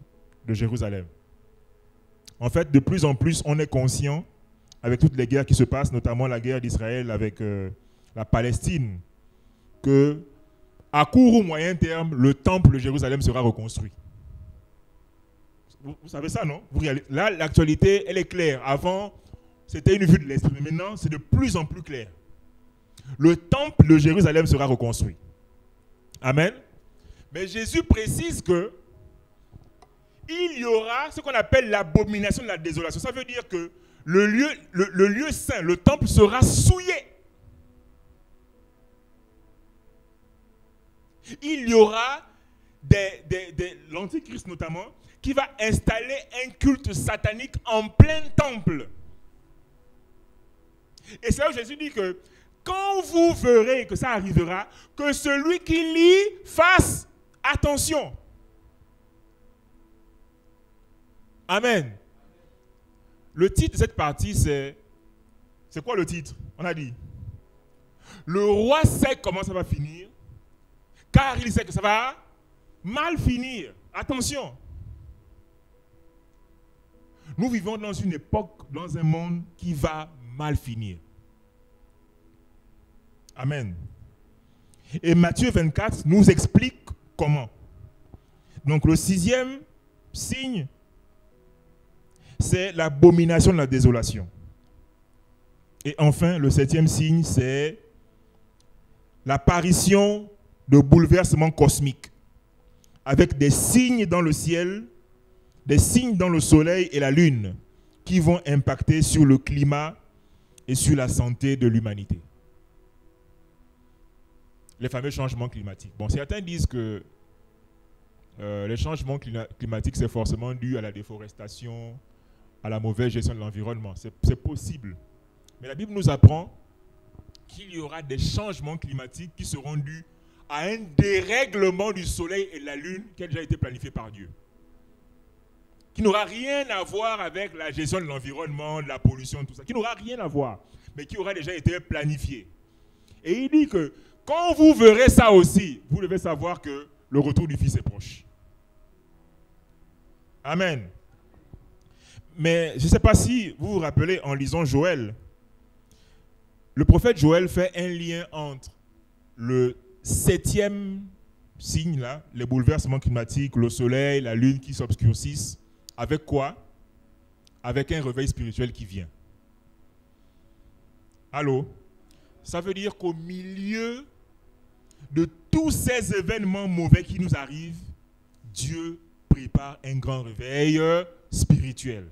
A: de Jérusalem. En fait, de plus en plus, on est conscient, avec toutes les guerres qui se passent, notamment la guerre d'Israël avec la Palestine, que à court ou moyen terme, le temple de Jérusalem sera reconstruit. Vous savez ça, non? Là, l'actualité, elle est claire. Avant, c'était une vue de l'esprit, mais maintenant, c'est de plus en plus clair. Le temple de Jérusalem sera reconstruit. Amen. Mais Jésus précise que il y aura ce qu'on appelle l'abomination de la désolation. Ça veut dire que le lieu saint, le temple sera souillé. Il y aura l'Antichrist notamment, qui va installer un culte satanique en plein temple. Et c'est là où Jésus dit que quand vous verrez que ça arrivera, que celui qui lit fasse attention. Amen. Le titre de cette partie, c'est quoi le titre? On a dit. Le roi sait comment ça va finir, car il sait que ça va mal finir. Attention. Nous vivons dans une époque, dans un monde qui va mal finir. Amen. Et Matthieu 24 nous explique comment. Donc le 6e signe, c'est l'abomination de la désolation. Et enfin, le 7e signe, c'est l'apparition de bouleversements cosmiques, avec des signes dans le ciel, des signes dans le soleil et la lune, qui vont impacter sur le climat et sur la santé de l'humanité. Les fameux changements climatiques. Bon, certains disent que les changements climatiques, c'est forcément dû à la déforestation, à la mauvaise gestion de l'environnement. C'est possible. Mais la Bible nous apprend qu'il y aura des changements climatiques qui seront dus à un dérèglement du soleil et de la lune qui a déjà été planifié par Dieu. Qui n'aura rien à voir avec la gestion de l'environnement, de la pollution, tout ça. Qui n'aura rien à voir, mais qui aura déjà été planifié. Et il dit que quand vous verrez ça aussi, vous devez savoir que le retour du Fils est proche. Amen. Mais je ne sais pas si vous vous rappelez, en lisant Joël, le prophète Joël fait un lien entre le 7e signe, là, les bouleversements climatiques, le soleil, la lune qui s'obscurcissent, avec quoi? Avec un réveil spirituel qui vient. Allô? Ça veut dire qu'au milieu de tous ces événements mauvais qui nous arrivent, Dieu prépare un grand réveil spirituel.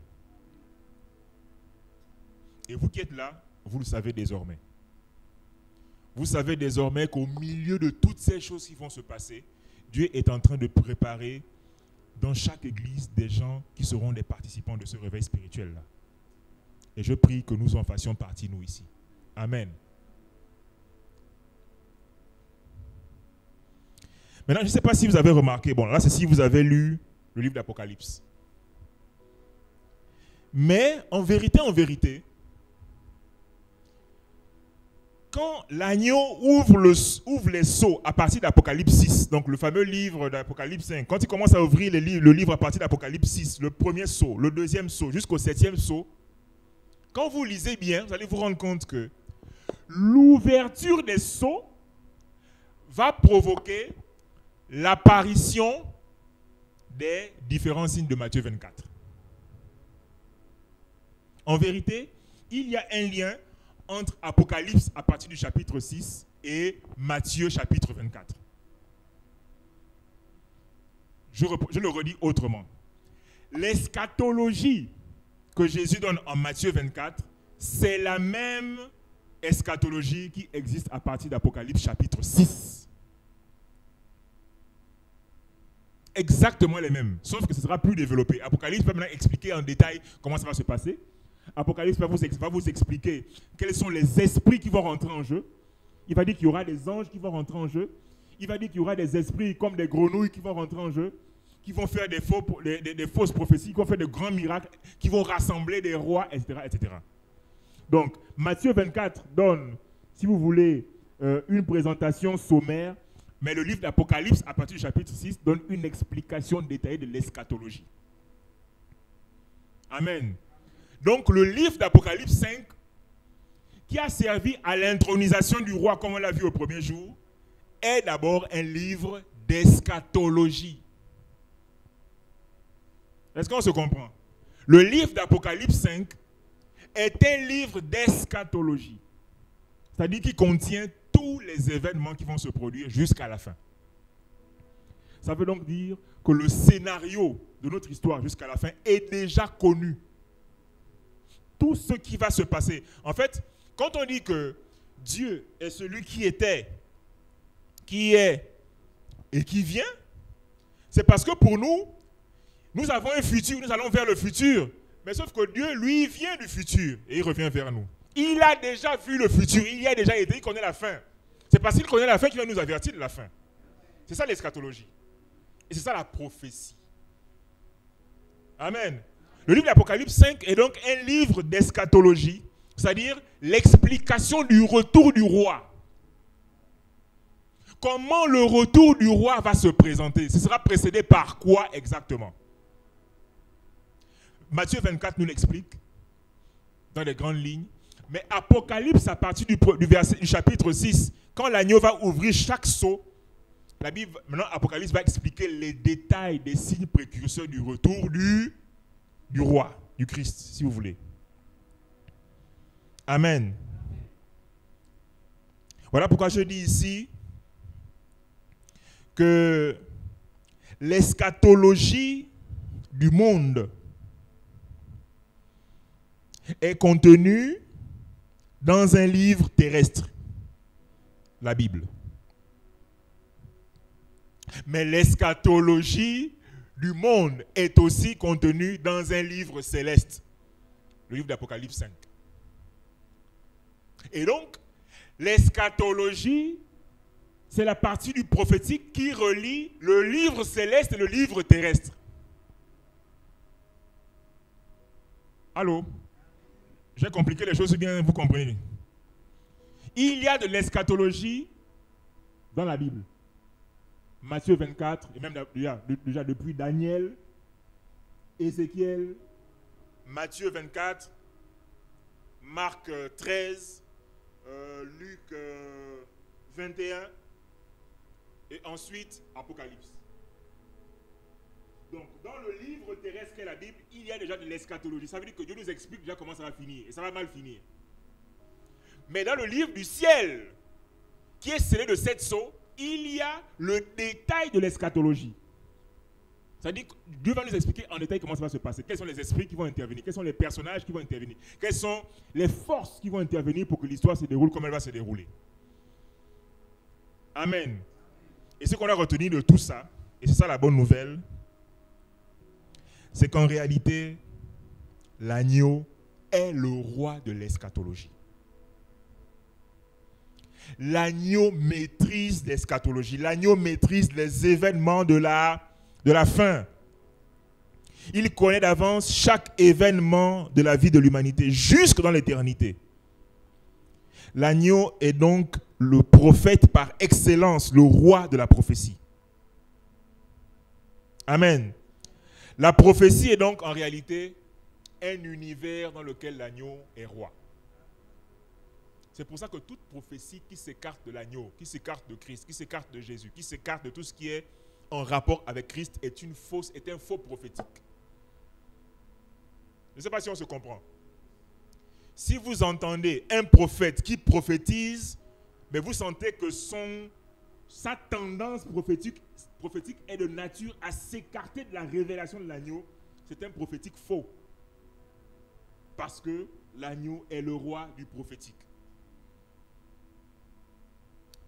A: Et vous qui êtes là, vous le savez désormais. Vous savez désormais qu'au milieu de toutes ces choses qui vont se passer, Dieu est en train de préparer dans chaque église des gens qui seront des participants de ce réveil spirituel-là. Et je prie que nous en fassions partie, nous, ici. Amen. Maintenant, je ne sais pas si vous avez remarqué, bon, là, c'est si vous avez lu le livre d'Apocalypse. Mais, en vérité, quand l'agneau ouvre les sceaux à partir d'Apocalypse 6, donc le fameux livre d'Apocalypse 5, quand il commence à ouvrir le livre à partir d'Apocalypse 6, le premier sceau, le deuxième sceau, jusqu'au 7e sceau, quand vous lisez bien, vous allez vous rendre compte que l'ouverture des sceaux va provoquer l'apparition des différents signes de Matthieu 24. En vérité, il y a un lien entre Apocalypse à partir du chapitre 6 et Matthieu chapitre 24. Je le redis autrement. L'eschatologie que Jésus donne en Matthieu 24, c'est la même eschatologie qui existe à partir d'Apocalypse chapitre 6. Exactement les mêmes, sauf que ce sera plus développé. Apocalypse va maintenant expliquer en détail comment ça va se passer. Apocalypse va vous expliquer quels sont les esprits qui vont rentrer en jeu. Il va dire qu'il y aura des anges qui vont rentrer en jeu. Il va dire qu'il y aura des esprits comme des grenouilles qui vont rentrer en jeu, qui vont faire des fausses prophéties, qui vont faire de grands miracles, qui vont rassembler des rois, etc. etc. Donc, Matthieu 24 donne, si vous voulez, une présentation sommaire, mais le livre d'Apocalypse, à partir du chapitre 6, donne une explication détaillée de l'eschatologie. Amen. Donc, le livre d'Apocalypse 5, qui a servi à l'intronisation du roi, comme on l'a vu au premier jour, est d'abord un livre d'eschatologie. Est-ce qu'on se comprend? Le livre d'Apocalypse 5 est un livre d'eschatologie. C'est-à-dire qu'il contient tous les événements qui vont se produire jusqu'à la fin. Ça veut donc dire que le scénario de notre histoire jusqu'à la fin est déjà connu. Tout ce qui va se passer. En fait, quand on dit que Dieu est celui qui était, qui est et qui vient, c'est parce que pour nous, nous avons un futur, nous allons vers le futur. Mais sauf que Dieu, lui, vient du futur et il revient vers nous. Il a déjà vu le futur, il y a déjà été, il connaît la fin. C'est parce qu'il connaît la fin qu'il va nous avertir de la fin. C'est ça l'eschatologie. Et c'est ça la prophétie. Amen. Le livre d'Apocalypse 5 est donc un livre d'eschatologie, c'est-à-dire l'explication du retour du roi. Comment le retour du roi va se présenter? Ce sera précédé par quoi exactement? Matthieu 24 nous l'explique dans les grandes lignes. Mais Apocalypse, à partir du chapitre 6, quand l'agneau va ouvrir chaque sceau, la Bible, maintenant Apocalypse va expliquer les détails des signes précurseurs du retour du roi, du Christ, si vous voulez. Amen. Voilà pourquoi je dis ici que l'eschatologie du monde est contenue dans un livre terrestre, la Bible. Mais l'eschatologie du monde est aussi contenue dans un livre céleste, le livre d'Apocalypse 5. Et donc, l'eschatologie, c'est la partie du prophétique qui relie le livre céleste et le livre terrestre. Allô? J'ai compliqué les choses, ou bien vous comprenez? Il y a de l'eschatologie dans la Bible. Matthieu 24, et même déjà depuis Daniel, Ézéchiel, Matthieu 24, Marc 13, Luc 21, et ensuite Apocalypse. Donc, dans le livre terrestre qu'est la Bible, il y a déjà de l'eschatologie. Ça veut dire que Dieu nous explique déjà comment ça va finir, et ça va mal finir. Mais dans le livre du ciel, qui est scellé de 7 sceaux, il y a le détail de l'eschatologie. C'est-à-dire que Dieu va nous expliquer en détail comment ça va se passer. Quels sont les esprits qui vont intervenir, quels sont les personnages qui vont intervenir, quelles sont les forces qui vont intervenir pour que l'histoire se déroule comme elle va se dérouler. Amen. Et ce qu'on a retenu de tout ça, et c'est ça la bonne nouvelle, c'est qu'en réalité, l'agneau est le roi de l'eschatologie. L'agneau maîtrise l'eschatologie. L'agneau maîtrise les événements de la fin. Il connaît d'avance chaque événement de la vie de l'humanité, jusque dans l'éternité. L'agneau est donc le prophète par excellence, le roi de la prophétie. Amen. La prophétie est donc en réalité un univers dans lequel l'agneau est roi. C'est pour ça que toute prophétie qui s'écarte de l'agneau, qui s'écarte de Christ, qui s'écarte de Jésus, qui s'écarte de tout ce qui est en rapport avec Christ est un faux prophétique. Je ne sais pas si on se comprend. Si vous entendez un prophète qui prophétise, mais vous sentez que sa tendance prophétique est de nature à s'écarter de la révélation de l'agneau, c'est un prophétique faux. Parce que l'agneau est le roi du prophétique.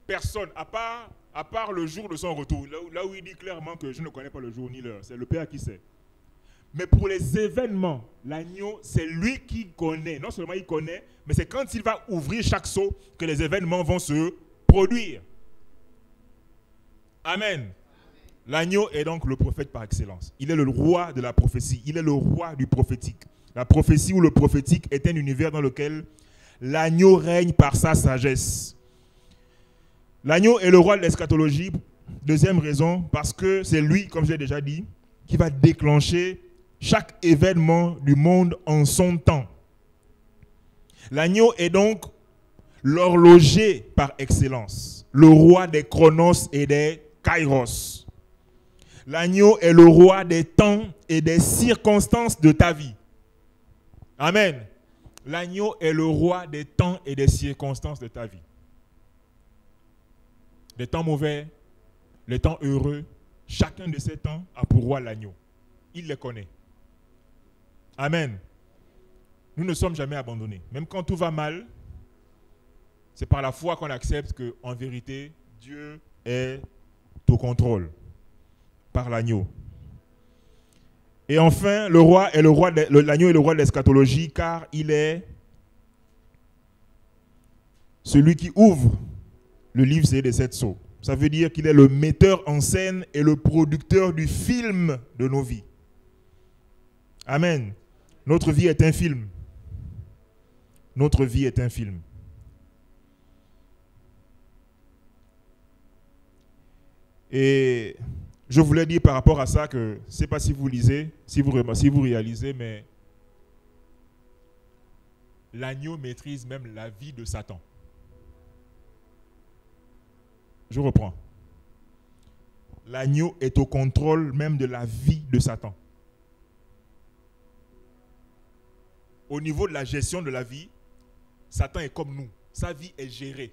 A: Personne, à part le jour de son retour, là où il dit clairement que je ne connais pas le jour ni l'heure, c'est le Père qui sait. Mais pour les événements, l'agneau, c'est lui qui connaît. Non seulement il connaît, mais c'est quand il va ouvrir chaque sceau que les événements vont se produire. Amen. L'agneau est donc le prophète par excellence. Il est le roi de la prophétie. Il est le roi du prophétique. La prophétie ou le prophétique est un univers dans lequel l'agneau règne par sa sagesse. L'agneau est le roi de l'eschatologie. Deuxième raison, parce que c'est lui, comme j'ai déjà dit, qui va déclencher chaque événement du monde en son temps. L'agneau est donc l'horloger par excellence, le roi des chronos et des kairos. L'agneau est le roi des temps et des circonstances de ta vie. Amen. L'agneau est le roi des temps et des circonstances de ta vie. Les temps mauvais, les temps heureux, chacun de ces temps a pour roi l'agneau. Il les connaît. Amen. Nous ne sommes jamais abandonnés. Même quand tout va mal, c'est par la foi qu'on accepte qu'en vérité, Dieu est au contrôle par l'agneau. Et enfin, l'agneau est le roi de l'eschatologie, car il est celui qui ouvre le livre des 7 sceaux. Ça veut dire qu'il est le metteur en scène et le producteur du film de nos vies. Amen. Notre vie est un film. Notre vie est un film. Et je voulais dire par rapport à ça que, je ne sais pas si vous lisez, si vous réalisez, mais l'agneau maîtrise même la vie de Satan. Je reprends. L'agneau est au contrôle même de la vie de Satan. Au niveau de la gestion de la vie, Satan est comme nous. Sa vie est gérée.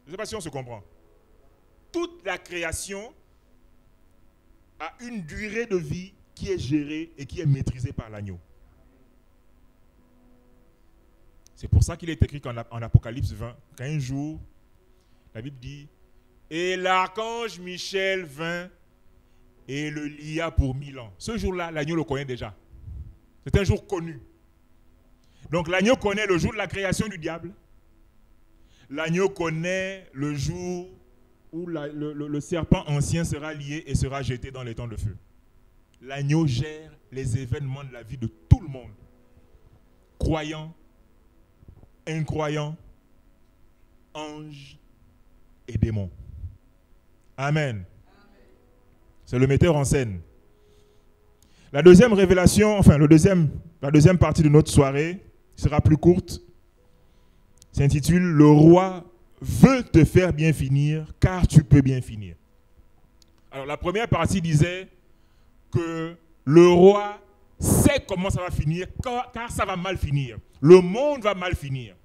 A: Je ne sais pas si on se comprend. Toute la création a une durée de vie qui est gérée et qui est maîtrisée par l'agneau. C'est pour ça qu'il est écrit en Apocalypse 20 qu'un jour, la Bible dit, et l'archange Michel vint et le lia pour 1000 ans. Ce jour-là, l'agneau le connaît déjà. C'est un jour connu. Donc l'agneau connaît le jour de la création du diable. L'agneau connaît le jour où le serpent ancien sera lié et sera jeté dans les temps de feu. L'agneau gère les événements de la vie de tout le monde. Croyants, incroyants, anges et démons. Amen. C'est le metteur en scène. La deuxième révélation, enfin la deuxième partie de notre soirée sera plus courte. S'intitule « Le roi veut te faire bien finir, car tu peux bien finir ». Alors la première partie disait que le roi sait comment ça va finir, car ça va mal finir. Le monde va mal finir.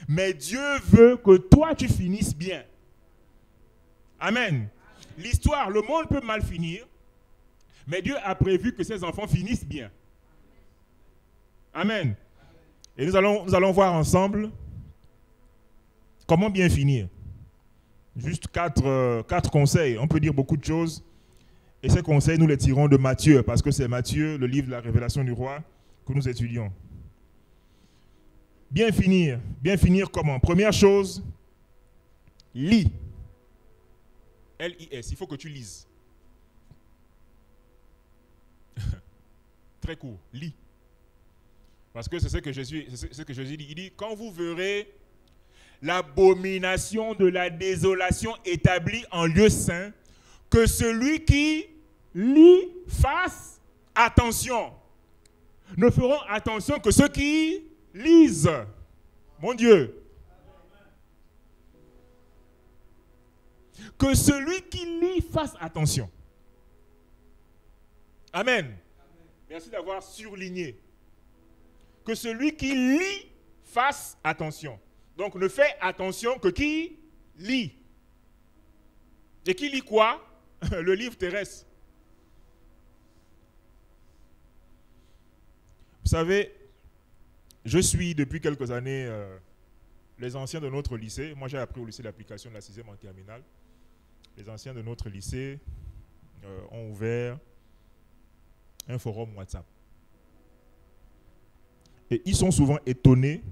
A: Mais Dieu veut que toi tu finisses bien. Amen. L'histoire, le monde peut mal finir, mais Dieu a prévu que ses enfants finissent bien. Amen. Et nous allons voir ensemble comment bien finir. Juste quatre conseils. On peut dire beaucoup de choses. Et ces conseils, nous les tirons de Matthieu, parce que c'est Matthieu, le livre de la révélation du roi, que nous étudions. Bien finir. Bien finir comment? Première chose, lis. L-I-S. Il faut que tu lises. Très court. Lis. Parce que c'est ce que Jésus dit. Il dit, quand vous verrez l'abomination de la désolation établie en lieu saint, que celui qui lit fasse attention. Ne feront attention que ceux qui lisent. Mon Dieu. Que celui qui lit fasse attention. Amen. Merci d'avoir surligné. Que celui qui lit fasse attention. Donc ne fais attention que qui lit. Et qui lit quoi? Le livre terrestre. Vous savez, je suis depuis quelques années les anciens de notre lycée. Moi j'ai appris au lycée d'application de la 6e en terminale. Les anciens de notre lycée ont ouvert un forum WhatsApp. Et ils sont souvent étonnés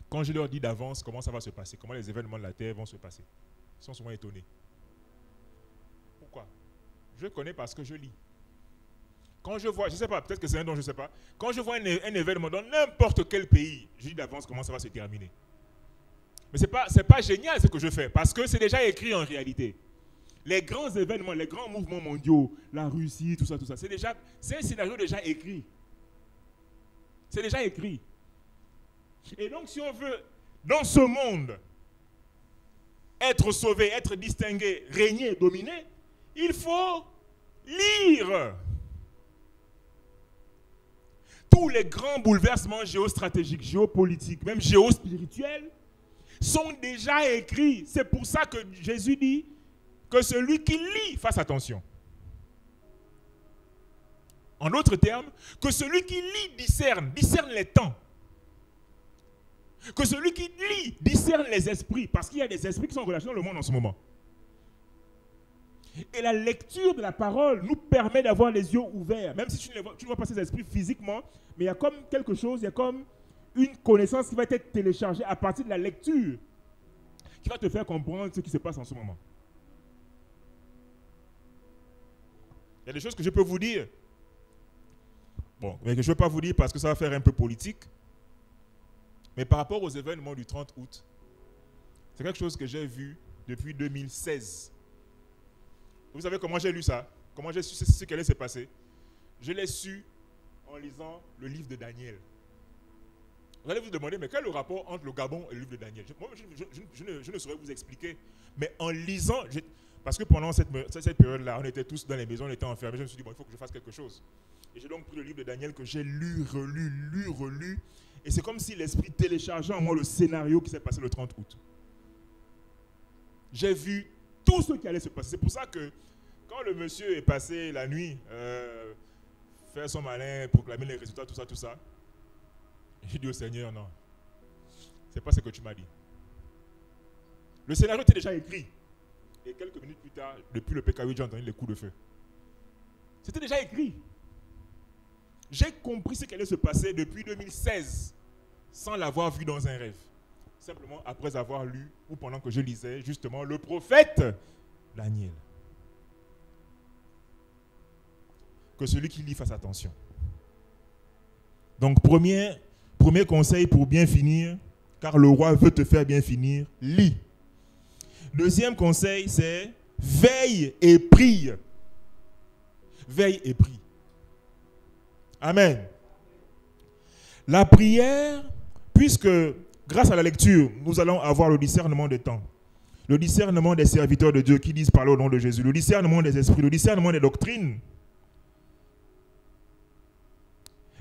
A: quand je leur dis d'avance comment ça va se passer, comment les événements de la Terre vont se passer. Ils sont souvent étonnés. Pourquoi? Je connais parce que je lis. Quand je vois, je ne sais pas, peut-être que c'est un don, je ne sais pas. Quand je vois un événement dans n'importe quel pays, je dis d'avance comment ça va se terminer. Mais ce n'est pas génial ce que je fais, parce que c'est déjà écrit en réalité. Les grands événements, les grands mouvements mondiaux, la Russie, tout ça, c'est un scénario déjà écrit. C'est déjà écrit. Et donc, si on veut, dans ce monde, être sauvé, être distingué, régner, dominer, il faut lire. Tous les grands bouleversements géostratégiques, géopolitiques, même géospirituels, sont déjà écrits. C'est pour ça que Jésus dit que celui qui lit fasse attention. En d'autres termes, que celui qui lit discerne les temps. Que celui qui lit discerne les esprits, parce qu'il y a des esprits qui sont relâchés dans le monde en ce moment. Et la lecture de la parole nous permet d'avoir les yeux ouverts, même si tu ne vois pas ces esprits physiquement, mais il y a comme quelque chose, il y a comme une connaissance qui va être téléchargée à partir de la lecture, qui va te faire comprendre ce qui se passe en ce moment. Il y a des choses que je peux vous dire, bon, mais que je ne veux pas vous dire parce que ça va faire un peu politique, mais par rapport aux événements du 30 août, c'est quelque chose que j'ai vu depuis 2016. Vous savez comment j'ai lu ça? Comment j'ai su ce qui allait se passer? Je l'ai su en lisant le livre de Daniel. Vous allez vous demander, mais quel est le rapport entre le Gabon et le livre de Daniel? Moi, je ne saurais vous expliquer, mais en lisant, parce que pendant cette période-là, on était tous dans les maisons, on était enfermés, je me suis dit, bon, il faut que je fasse quelque chose. Et j'ai donc pris le livre de Daniel que j'ai lu, relu, et c'est comme si l'esprit téléchargeait en moi le scénario qui s'est passé le 30 août. J'ai vu tout ce qui allait se passer. C'est pour ça que quand le monsieur est passé la nuit, faire son malin, proclamer les résultats, tout ça, j'ai dit au Seigneur, non, c'est pas ce que tu m'as dit. Le scénario était déjà écrit. Et quelques minutes plus tard, depuis le PKW, j'ai entendu les coups de feu. C'était déjà écrit. J'ai compris ce qui allait se passer depuis 2016, sans l'avoir vu dans un rêve. Simplement après avoir lu, ou pendant que je lisais, justement, le prophète Daniel. Que celui qui lit fasse attention. Donc, premier conseil pour bien finir, car le roi veut te faire bien finir, lis. Deuxième conseil, c'est veille et prie. Veille et prie. Amen. La prière, puisque grâce à la lecture, nous allons avoir le discernement des temps, le discernement des serviteurs de Dieu qui disent parler au nom de Jésus, le discernement des esprits, le discernement des doctrines.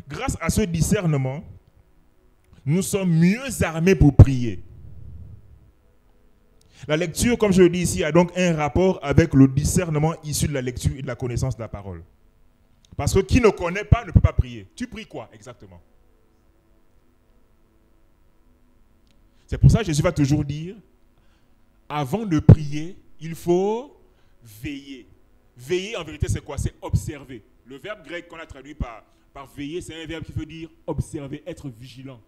A: Grâce à ce discernement, nous sommes mieux armés pour prier. La lecture, comme je le dis ici, a donc un rapport avec le discernement issu de la lecture et de la connaissance de la parole. Parce que qui ne connaît pas ne peut pas prier. Tu pries quoi exactement? C'est pour ça que Jésus va toujours dire, avant de prier, il faut veiller. Veiller, en vérité, c'est quoi? C'est observer. Le verbe grec qu'on a traduit par veiller, c'est un verbe qui veut dire observer, être vigilant.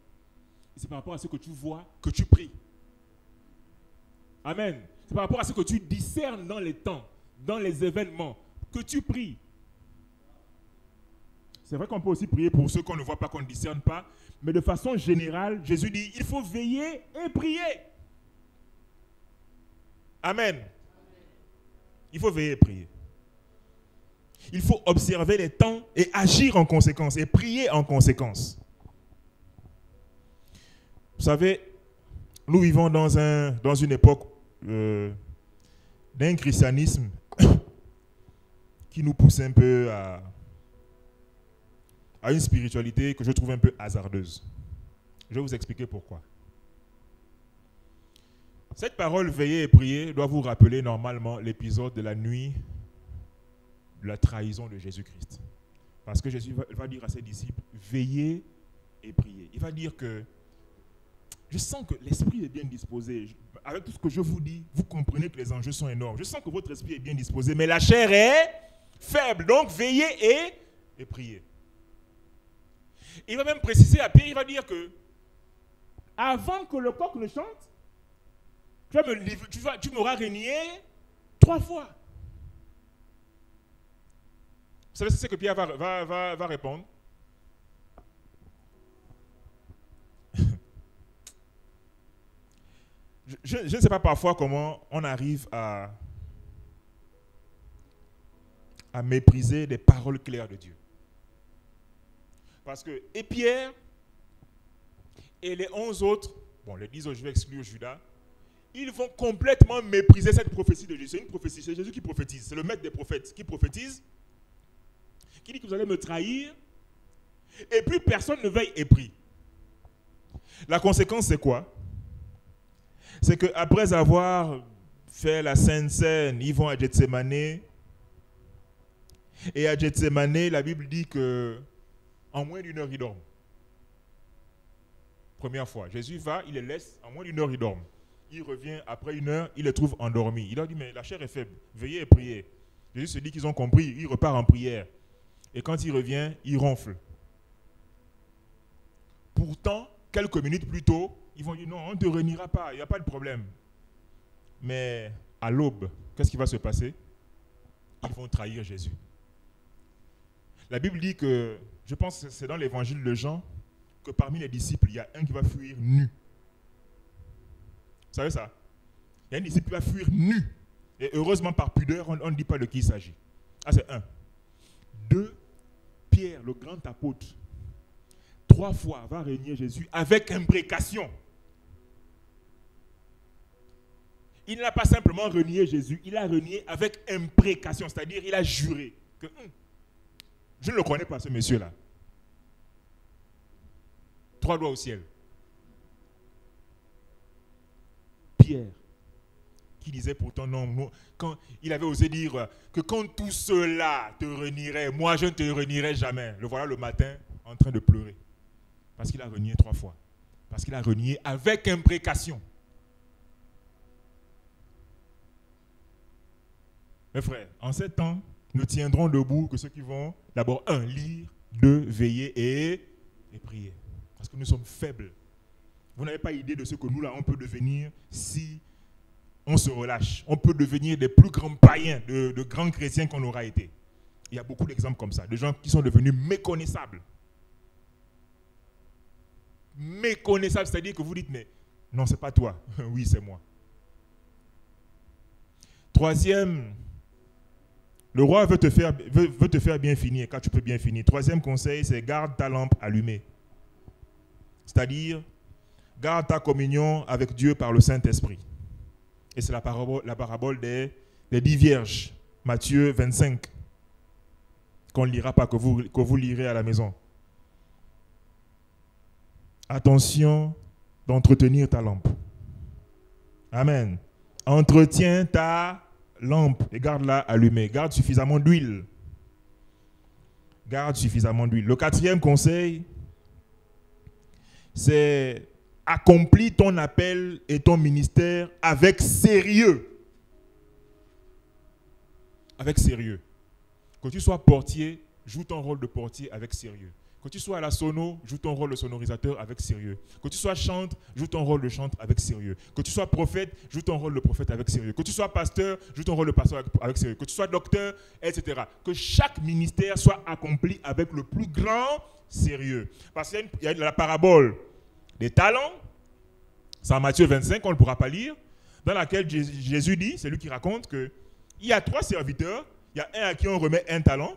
A: Et c'est par rapport à ce que tu vois que tu pries. Amen. C'est par rapport à ce que tu discernes dans les temps, dans les événements, que tu pries. C'est vrai qu'on peut aussi prier pour ceux qu'on ne voit pas, qu'on ne discerne pas, mais de façon générale, Jésus dit, il faut veiller et prier. Amen. Il faut veiller et prier. Il faut observer les temps et agir en conséquence et prier en conséquence. Vous savez, nous vivons dans une époque d'un christianisme qui nous pousse un peu à une spiritualité que je trouve un peu hasardeuse. Je vais vous expliquer pourquoi. Cette parole veiller et prier doit vous rappeler normalement l'épisode de la nuit de la trahison de Jésus-Christ. Parce que Jésus va dire à ses disciples, veillez et priez. Il va dire que je sens que l'esprit est bien disposé. Avec tout ce que je vous dis, vous comprenez que les enjeux sont énormes. Je sens que votre esprit est bien disposé, mais la chair est faible. Donc veillez et priez. Il va même préciser à Pierre, il va dire que avant que le coq ne chante, tu m'auras renié 3 fois. Vous savez ce que Pierre va répondre? Je ne sais pas parfois comment on arrive à mépriser les paroles claires de Dieu. Parce que, et Pierre, et les 11 autres, bon, les 10 autres, je vais exclure Judas, ils vont complètement mépriser cette prophétie de Jésus. C'est une prophétie, c'est Jésus qui prophétise, c'est le maître des prophètes qui prophétise, qui dit que vous allez me trahir, et puis personne ne veille et prie. La conséquence, c'est quoi? c'est qu'après avoir fait la Sainte Seine, ils vont à Gethsémané. Et à Gethsémané, la Bible dit qu'en moins d'une heure, ils dorment. Première fois, Jésus va, il les laisse, en moins d'une heure, ils dorment. Il revient après une heure, il les trouve endormis. Il leur dit, mais la chair est faible, veillez et priez. Jésus se dit qu'ils ont compris, il repart en prière. Et quand il revient, il ronfle. Pourtant, quelques minutes plus tôt, ils vont dire, non, on ne te réunira pas, il n'y a pas de problème. Mais à l'aube, qu'est-ce qui va se passer? Ils vont trahir Jésus. La Bible dit que, je pense que c'est dans l'évangile de Jean, que parmi les disciples, il y a un qui va fuir nu. Vous savez ça? Il y a un disciple qui va fuir nu. Et heureusement, par pudeur, on ne dit pas de qui il s'agit. Ah, c'est un. 2, Pierre, le grand apôtre, 3 fois va renier Jésus avec imprécation. Il n'a pas simplement renié Jésus, il a renié avec imprécation, c'est-à-dire il a juré que je ne le connais pas, ce monsieur-là. 3 doigts au ciel. Pierre, qui disait pourtant non, quand il avait osé dire que quand tout cela te renierait, moi je ne te renierai jamais. Le voilà le matin en train de pleurer. Parce qu'il a renié 3 fois. Parce qu'il a renié avec imprécation. Mes frères, en ces temps, nous tiendrons debout que ceux qui vont d'abord, 1, lire, 2, veiller et prier. Parce que nous sommes faibles. Vous n'avez pas idée de ce que nous, là, on peut devenir si on se relâche. On peut devenir des plus grands païens, de grands chrétiens qu'on aura été. Il y a beaucoup d'exemples comme ça, de gens qui sont devenus méconnaissables. Méconnaissables, c'est-à-dire que vous dites, mais non, c'est pas toi. Oui, c'est moi. 3e, le roi veut te faire bien finir, car tu peux bien finir. 3e conseil, c'est garde ta lampe allumée. C'est-à-dire, garde ta communion avec Dieu par le Saint-Esprit. Et c'est la parabole des 10 vierges, Matthieu 25, qu'on ne lira pas, que vous lirez à la maison. Attention d'entretenir ta lampe. Amen. Entretiens ta lampe et garde-la allumée. Garde suffisamment d'huile. Garde suffisamment d'huile. Le 4e conseil, c'est accomplis ton appel et ton ministère avec sérieux. Avec sérieux. Que tu sois portier, joue ton rôle de portier avec sérieux. Que tu sois à la sono, joue ton rôle de sonorisateur avec sérieux. Que tu sois chantre, joue ton rôle de chantre avec sérieux. Que tu sois prophète, joue ton rôle de prophète avec sérieux. Que tu sois pasteur, joue ton rôle de pasteur avec sérieux. Que tu sois docteur, etc. Que chaque ministère soit accompli avec le plus grand sérieux. Parce qu'il y a la parabole des talents, c'est en Matthieu 25, on ne pourra pas lire, dans laquelle Jésus dit, c'est lui qui raconte qu'il y a 3 serviteurs, il y a un à qui on remet 1 talent,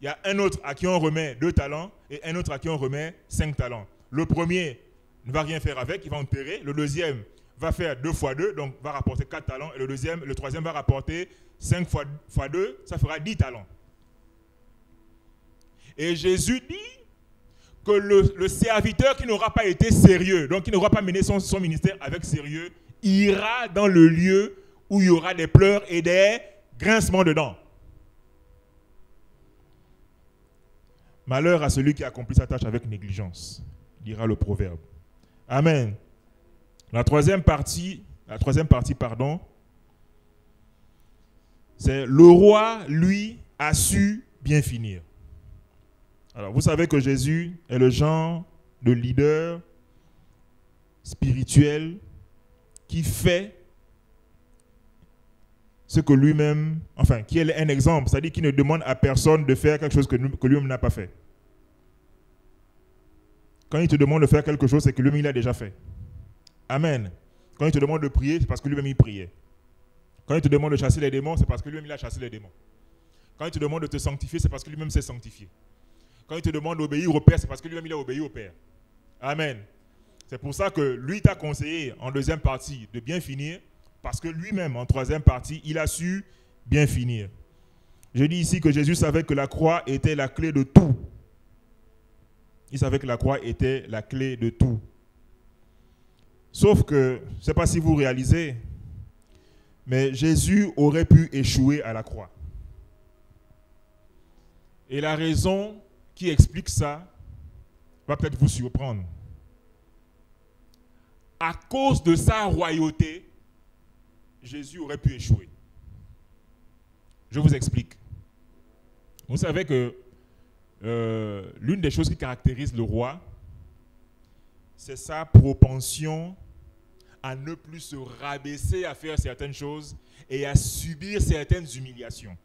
A: il y a un autre à qui on remet 2 talents et un autre à qui on remet 5 talents. Le premier ne va rien faire avec, il va enterrer. Le deuxième va faire 2 fois 2, donc va rapporter 4 talents. Et le troisième va rapporter 5 fois 2, ça fera 10 talents. Et Jésus dit que le serviteur qui n'aura pas été sérieux, donc qui n'aura pas mené son ministère avec sérieux, ira dans le lieu où il y aura des pleurs et des grincements de dents. Malheur à celui qui accomplit sa tâche avec négligence, dira le proverbe. Amen. La troisième partie, c'est le roi, lui, a su bien finir. Alors, vous savez que Jésus est le genre de leader spirituel qui fait ce que lui-même, enfin, qui est un exemple, c'est-à-dire qui ne demande à personne de faire quelque chose que lui-même n'a pas fait. Quand il te demande de faire quelque chose, c'est que lui-même il a déjà fait. Amen. Quand il te demande de prier, c'est parce que lui-même il priait. Quand il te demande de chasser les démons, c'est parce que lui-même il a chassé les démons. Quand il te demande de te sanctifier, c'est parce que lui-même s'est sanctifié. Quand il te demande d'obéir au Père, c'est parce que lui-même il a obéi au Père. Amen. C'est pour ça que lui t'a conseillé en deuxième partie de bien finir, parce que lui-même en troisième partie, il a su bien finir. Je dis ici que Jésus savait que la croix était la clé de tout. Il savait que la croix était la clé de tout. Sauf que, je ne sais pas si vous réalisez, mais Jésus aurait pu échouer à la croix. Et la raison qui explique ça va peut-être vous surprendre. À cause de sa royauté, Jésus aurait pu échouer. Je vous explique. Vous savez que l'une des choses qui caractérise le roi, c'est sa propension à ne plus se rabaisser à faire certaines choses et à subir certaines humiliations.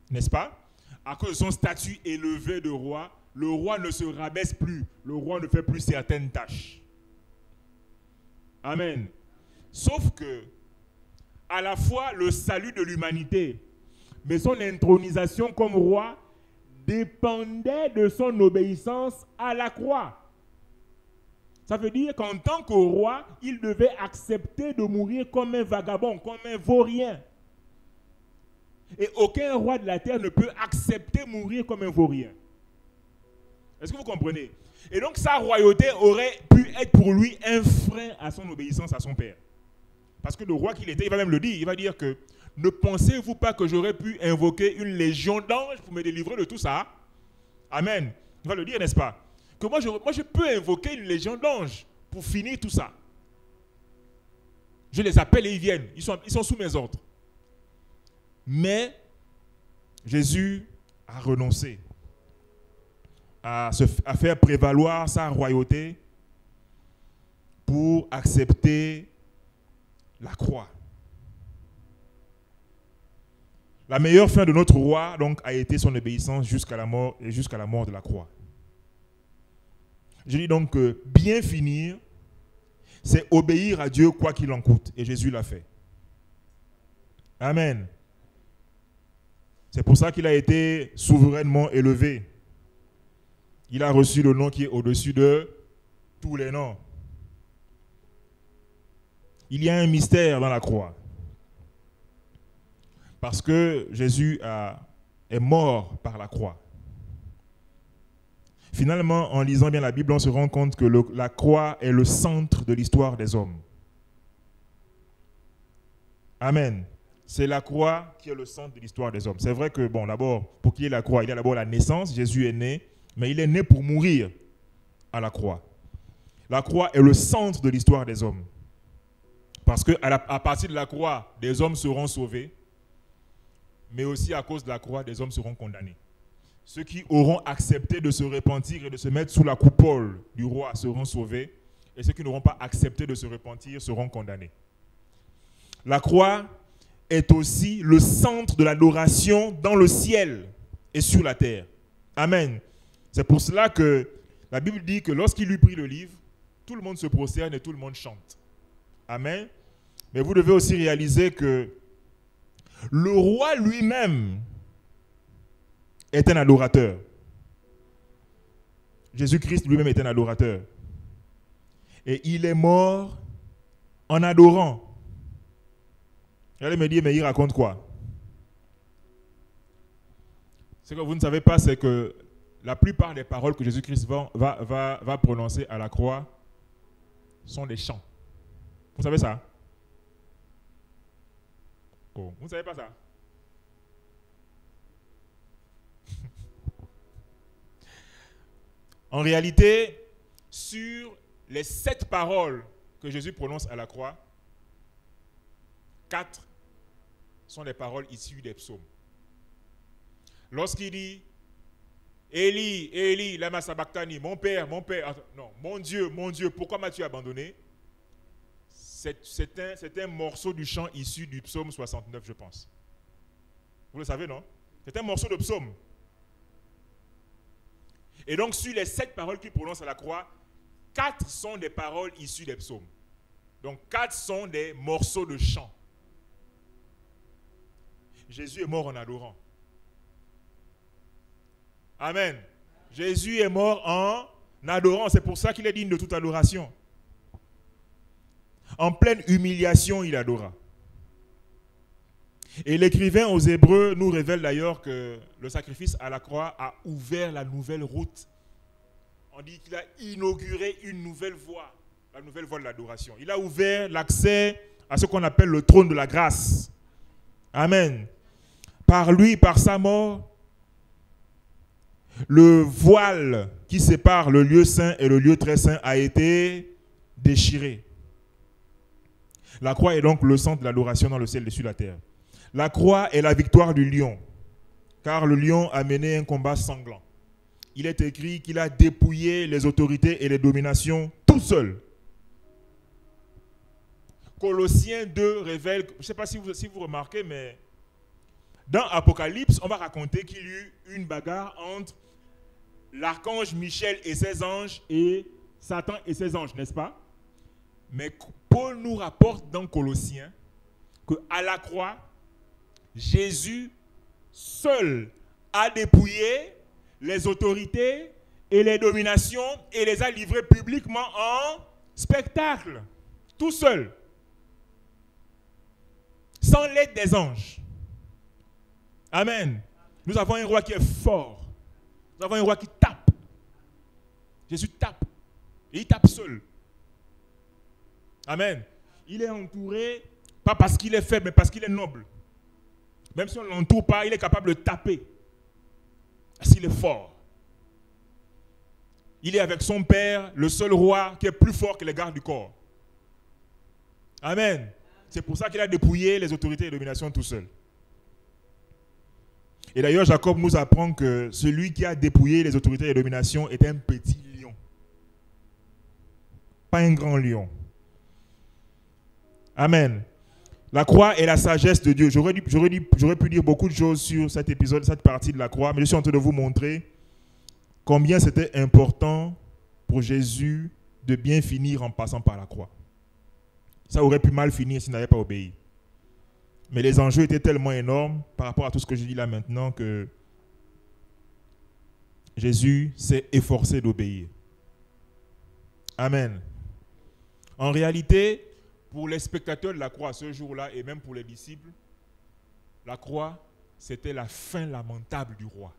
A: N'est-ce pas? À cause de son statut élevé de roi, le roi ne se rabaisse plus. Le roi ne fait plus certaines tâches. Amen. Sauf que, à la fois le salut de l'humanité, mais son intronisation comme roi dépendait de son obéissance à la croix. Ça veut dire qu'en tant que roi, il devait accepter de mourir comme un vagabond, comme un vaurien. Et aucun roi de la terre ne peut accepter mourir comme un vaurien. Est-ce que vous comprenez? Et donc sa royauté aurait pu être pour lui un frein à son obéissance à son père. Parce que le roi qu'il était, il va même le dire, il va dire que ne pensez-vous pas que j'aurais pu invoquer une légion d'anges pour me délivrer de tout ça? Amen. Il va le dire, n'est-ce pas? Que moi je peux invoquer une légion d'anges pour finir tout ça. Je les appelle et ils viennent. Ils sont sous mes ordres. Mais Jésus a renoncé à faire prévaloir sa royauté pour accepter la croix. La meilleure fin de notre roi donc, a été son obéissance jusqu'à la mort et jusqu'à la mort de la croix. Je dis donc que bien finir, c'est obéir à Dieu quoi qu'il en coûte. Et Jésus l'a fait. Amen. C'est pour ça qu'il a été souverainement élevé. Il a reçu le nom qui est au-dessus de tous les noms. Il y a un mystère dans la croix. Parce que Jésus est mort par la croix. Finalement, en lisant bien la Bible, on se rend compte que la croix est le centre de l'histoire des hommes. Amen. C'est la croix qui est le centre de l'histoire des hommes. C'est vrai que, bon, d'abord, pour qu'il y ait la croix, il y a d'abord la naissance. Jésus est né, mais il est né pour mourir à la croix. La croix est le centre de l'histoire des hommes. Parce qu'à partir de la croix, des hommes seront sauvés, mais aussi à cause de la croix, des hommes seront condamnés. Ceux qui auront accepté de se repentir et de se mettre sous la coupole du roi seront sauvés, et ceux qui n'auront pas accepté de se repentir seront condamnés. La croix est aussi le centre de l'adoration dans le ciel et sur la terre. Amen. C'est pour cela que la Bible dit que lorsqu'il lui prit le livre, tout le monde se prosterne et tout le monde chante. Amen. Mais vous devez aussi réaliser que le roi lui-même est un adorateur. Jésus-Christ lui-même est un adorateur. Et il est mort en adorant. Vous allez me dire, mais il raconte quoi? Ce que vous ne savez pas, c'est que la plupart des paroles que Jésus-Christ va prononcer à la croix sont des chants. Vous savez ça? Oh, vous ne savez pas ça? En réalité, sur les 7 paroles que Jésus prononce à la croix, 4 sont des paroles issues des psaumes. Lorsqu'il dit Élie, Élie, lama sabachthani, mon père, non, mon Dieu, pourquoi m'as-tu abandonné? C'est un morceau du chant issu du psaume 69, je pense. Vous le savez, non? C'est un morceau de psaume. Et donc, sur les 7 paroles qu'il prononce à la croix, 4 sont des paroles issues des psaumes. Donc, 4 sont des morceaux de chant. Jésus est mort en adorant. Amen. Jésus est mort en adorant. C'est pour ça qu'il est digne de toute adoration. En pleine humiliation, il adora. Et l'écrivain aux Hébreux nous révèle d'ailleurs que le sacrifice à la croix a ouvert la nouvelle route. On dit qu'il a inauguré une nouvelle voie. la nouvelle voie de l'adoration. Il a ouvert l'accès à ce qu'on appelle le trône de la grâce. Amen. Par lui, par sa mort, le voile qui sépare le lieu saint et le lieu très saint a été déchiré. La croix est donc le centre de l'adoration dans le ciel et sur la terre. La croix est la victoire du lion, car le lion a mené un combat sanglant. Il est écrit qu'il a dépouillé les autorités et les dominations tout seul. Colossiens 2 révèle, je ne sais pas si vous remarquez, mais dans Apocalypse, on va raconter qu'il y eut une bagarre entre l'archange Michel et ses anges et Satan et ses anges, n'est-ce pas? Mais Paul nous rapporte dans Colossiens qu'à la croix, Jésus seul a dépouillé les autorités et les dominations et les a livrées publiquement en spectacle, tout seul, sans l'aide des anges. Amen. Nous avons un roi qui est fort. Nous avons un roi qui tape. Jésus tape. Et il tape seul. Amen. Il est entouré, pas parce qu'il est faible, mais parce qu'il est noble. Même si on ne l'entoure pas, il est capable de taper. Parce qu'il est fort. Il est avec son Père, le seul roi qui est plus fort que les gardes du corps. Amen. C'est pour ça qu'il a dépouillé les autorités et les dominations tout seul. Et d'ailleurs, Jacob nous apprend que celui qui a dépouillé les autorités et les dominations est un petit lion. Pas un grand lion. Amen. La croix est la sagesse de Dieu. J'aurais pu dire beaucoup de choses sur cet épisode, cette partie de la croix, mais je suis en train de vous montrer combien c'était important pour Jésus de bien finir en passant par la croix. Ça aurait pu mal finir s'il n'avait pas obéi. Mais les enjeux étaient tellement énormes par rapport à tout ce que je dis là maintenant que Jésus s'est efforcé d'obéir. Amen. En réalité, pour les spectateurs de la croix ce jour-là et même pour les disciples, la croix, c'était la fin lamentable du roi.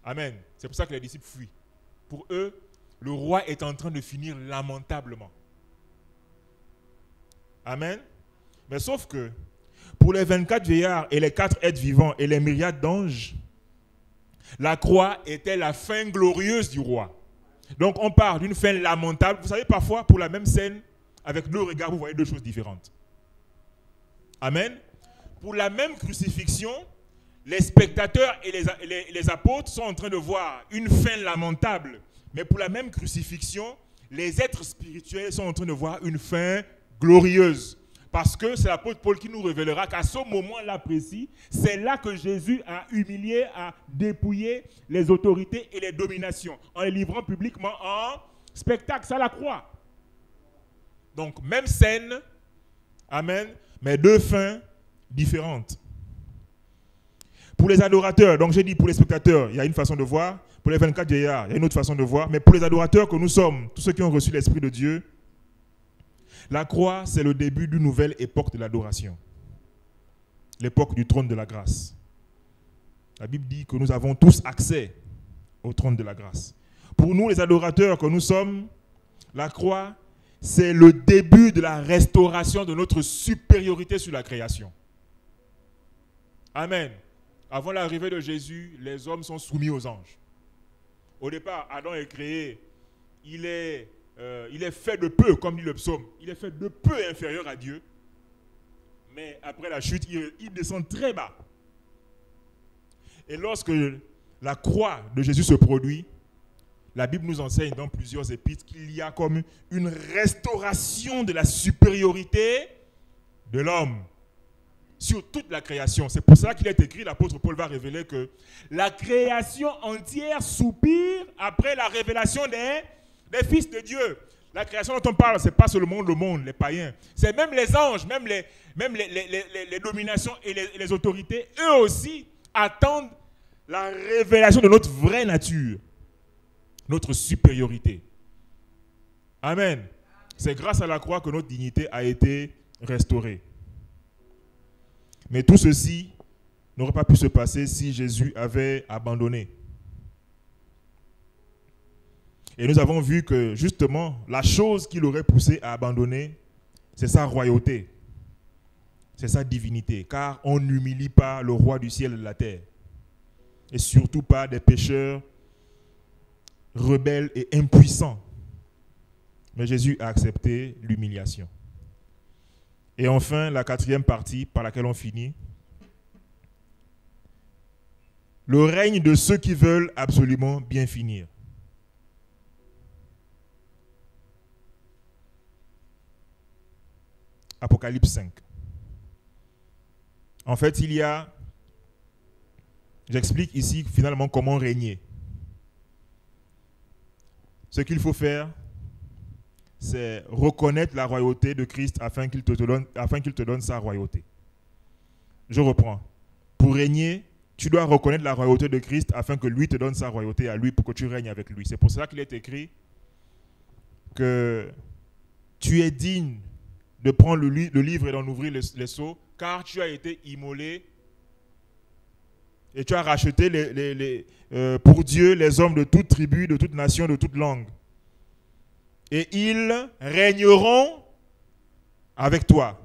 A: Amen. C'est pour ça que les disciples fuient. Pour eux, le roi est en train de finir lamentablement. Amen. Mais sauf que pour les 24 vieillards et les 4 êtres vivants et les myriades d'anges, la croix était la fin glorieuse du roi. Donc on part d'une fin lamentable. Vous savez, parfois, pour la même scène, avec 2 regards, vous voyez 2 choses différentes. Amen. Pour la même crucifixion, les spectateurs et les apôtres sont en train de voir une fin lamentable. Mais pour la même crucifixion, les êtres spirituels sont en train de voir une fin glorieuse. Parce que c'est l'apôtre Paul qui nous révélera qu'à ce moment-là précis, c'est là que Jésus a humilié, a dépouillé les autorités et les dominations, en les livrant publiquement en spectacle. Ça la croix. Donc, même scène, amen, mais 2 fins différentes. Pour les adorateurs, donc j'ai dit pour les spectateurs, il y a une façon de voir. Pour les 24 vieillards, il y a une autre façon de voir. Mais pour les adorateurs que nous sommes, tous ceux qui ont reçu l'Esprit de Dieu, la croix, c'est le début d'une nouvelle époque de l'adoration. L'époque du trône de la grâce. La Bible dit que nous avons tous accès au trône de la grâce. Pour nous, les adorateurs que nous sommes, la croix, c'est le début de la restauration de notre supériorité sur la création. Amen. Avant l'arrivée de Jésus, les hommes sont soumis aux anges. Au départ, Adam est créé, il est fait de peu, comme dit le psaume. Il est fait de peu inférieur à Dieu. Mais après la chute, il descend très bas. Et lorsque la croix de Jésus se produit, la Bible nous enseigne dans plusieurs épîtres qu'il y a comme une restauration de la supériorité de l'homme sur toute la création. C'est pour ça qu'il est écrit, l'apôtre Paul va révéler que la création entière soupire après la révélation des fils de Dieu. La création dont on parle, ce n'est pas seulement le monde, les païens. C'est même les anges, même les dominations et les autorités, eux aussi attendent la révélation de notre vraie nature, notre supériorité. Amen. C'est grâce à la croix que notre dignité a été restaurée. Mais tout ceci n'aurait pas pu se passer si Jésus avait abandonné. Et nous avons vu que justement, la chose qui l'aurait poussé à abandonner, c'est sa royauté, c'est sa divinité, car on n'humilie pas le roi du ciel et de la terre, et surtout pas des pécheurs rebelles et impuissants. Mais Jésus a accepté l'humiliation. Et enfin, la quatrième partie par laquelle on finit, le règne de ceux qui veulent absolument bien finir. Apocalypse 5. En fait, j'explique ici finalement comment régner. Ce qu'il faut faire, c'est reconnaître la royauté de Christ afin qu'il te donne sa royauté. Je reprends. Pour régner, tu dois reconnaître la royauté de Christ afin que lui te donne sa royauté à lui pour que tu règnes avec lui. C'est pour cela qu'il est écrit que tu es digne de prendre le livre et d'en ouvrir les sceaux, car tu as été immolé et tu as racheté pour Dieu les hommes de toute tribu, de toute nation, de toute langue. Et ils régneront avec toi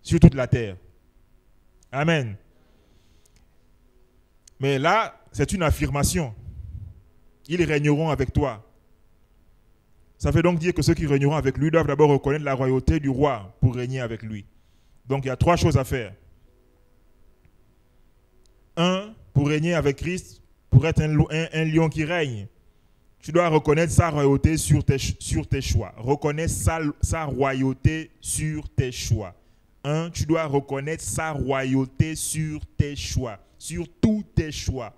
A: sur toute la terre. Amen. Mais là, c'est une affirmation. Ils régneront avec toi. Ça veut donc dire que ceux qui régneront avec lui doivent d'abord reconnaître la royauté du roi pour régner avec lui. Donc il y a 3 choses à faire. 1, pour régner avec Christ, pour être un lion qui règne, tu dois reconnaître sa royauté sur tes choix. Reconnaître sa royauté sur tes choix. 1, tu dois reconnaître sa royauté sur tes choix, sur tous tes choix.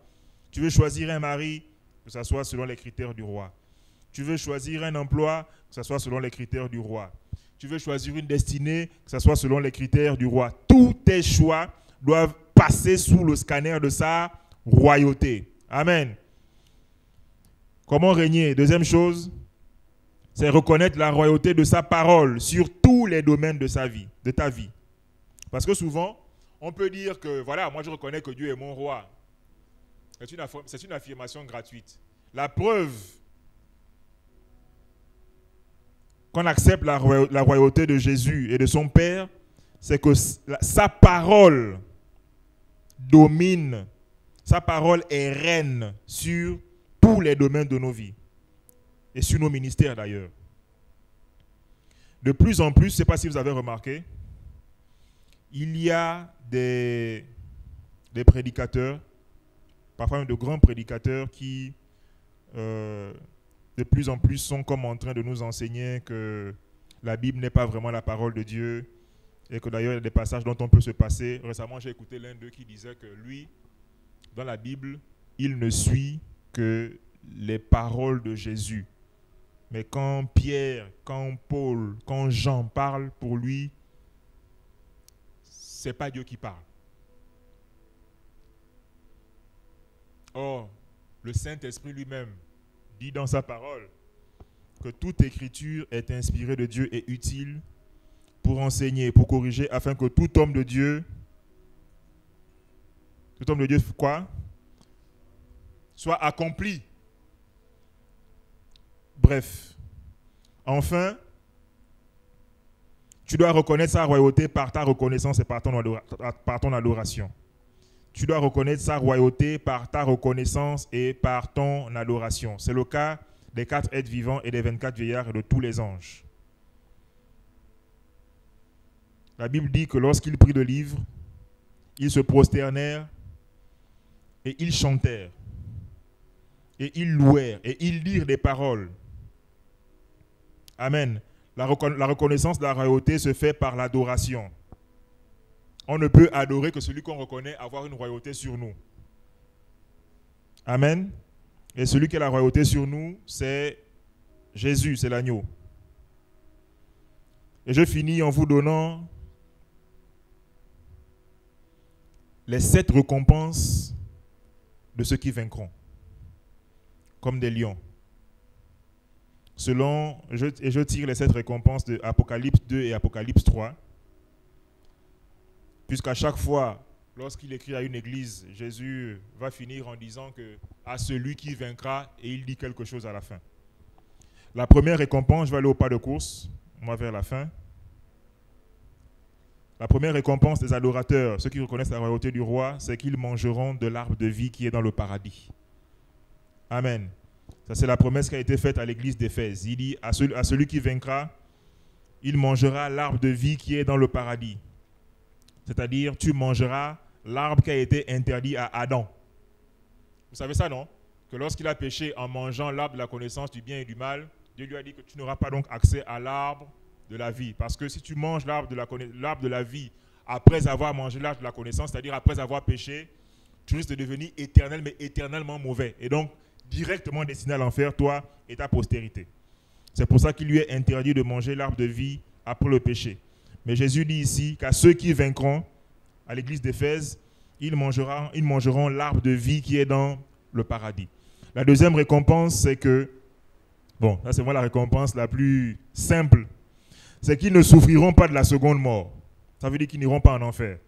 A: Tu veux choisir un mari, que ce soit selon les critères du roi. Tu veux choisir un emploi, que ce soit selon les critères du roi. Tu veux choisir une destinée, que ce soit selon les critères du roi. Tous tes choix doivent passer sous le scanner de sa royauté. Amen. Comment régner? Deuxième chose, c'est reconnaître la royauté de sa parole sur tous les domaines de sa vie, de ta vie. Parce que souvent, on peut dire que, voilà, moi je reconnais que Dieu est mon roi. C'est une affirmation gratuite. La preuve qu'on accepte la royauté de Jésus et de son Père, c'est que sa parole domine, sa parole est reine sur tous les domaines de nos vies et sur nos ministères d'ailleurs. De plus en plus, je ne sais pas si vous avez remarqué, il y a des prédicateurs, parfois même de grands prédicateurs qui de plus en plus sont comme en train de nous enseigner que la Bible n'est pas vraiment la parole de Dieu et que d'ailleurs il y a des passages dont on peut se passer. Récemment, j'ai écouté l'un d'eux qui disait que lui, dans la Bible, il ne suit que les paroles de Jésus. Mais quand Pierre, quand Paul, quand Jean parlent, pour lui, ce n'est pas Dieu qui parle. Or, le Saint-Esprit lui-même dit dans sa parole que toute écriture est inspirée de Dieu et utile pour enseigner, pour corriger, afin que tout homme de Dieu quoi? Soit accompli. Bref. Enfin, tu dois reconnaître sa royauté par ta reconnaissance et par ton adoration. Tu dois reconnaître sa royauté par ta reconnaissance et par ton adoration. C'est le cas des 4 êtres vivants et des 24 vieillards et de tous les anges. La Bible dit que lorsqu'ils prirent le livre, ils se prosternèrent et ils chantèrent et ils louèrent et ils dirent des paroles. Amen. La reconnaissance de la royauté se fait par l'adoration. On ne peut adorer que celui qu'on reconnaît avoir une royauté sur nous. Amen. Et celui qui a la royauté sur nous, c'est Jésus, c'est l'agneau. Et je finis en vous donnant les 7 récompenses de ceux qui vaincront, comme des lions. Je tire les 7 récompenses de Apocalypse 2 et Apocalypse 3. Puisqu'à chaque fois, lorsqu'il écrit à une église, Jésus va finir en disant que à celui qui vaincra, et il dit quelque chose à la fin. La première récompense, je vais aller au pas de course, on va vers la fin. La première récompense des adorateurs, ceux qui reconnaissent la royauté du roi, c'est qu'ils mangeront de l'arbre de vie qui est dans le paradis. Amen. Ça, c'est la promesse qui a été faite à l'église d'Éphèse. Il dit à celui qui vaincra, il mangera l'arbre de vie qui est dans le paradis. C'est-à-dire, tu mangeras l'arbre qui a été interdit à Adam. Vous savez ça, non? Que lorsqu'il a péché en mangeant l'arbre de la connaissance du bien et du mal, Dieu lui a dit que tu n'auras pas donc accès à l'arbre de la vie. Parce que si tu manges l'arbre de la vie après avoir mangé l'arbre de la connaissance, c'est-à-dire après avoir péché, tu risques de devenir éternel, mais éternellement mauvais. Et donc, directement destiné à l'enfer, toi et ta postérité. C'est pour ça qu'il lui est interdit de manger l'arbre de vie après le péché. Mais Jésus dit ici qu'à ceux qui vaincront, à l'église d'Éphèse, ils mangeront l'arbre de vie qui est dans le paradis. La deuxième récompense, c'est que, bon, ça c'est vraiment la récompense la plus simple, c'est qu'ils ne souffriront pas de la seconde mort. Ça veut dire qu'ils n'iront pas en enfer,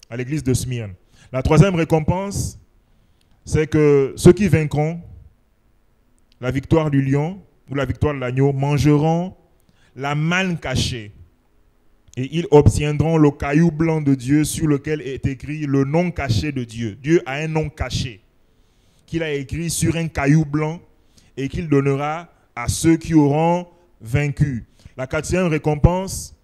A: à l'église de Smyrne. La troisième récompense, c'est que ceux qui vaincront la victoire du lion ou la victoire de l'agneau mangeront la manne cachée et ils obtiendront le caillou blanc de Dieu sur lequel est écrit le nom caché de Dieu. Dieu a un nom caché qu'il a écrit sur un caillou blanc et qu'il donnera à ceux qui auront vaincu. La quatrième récompense,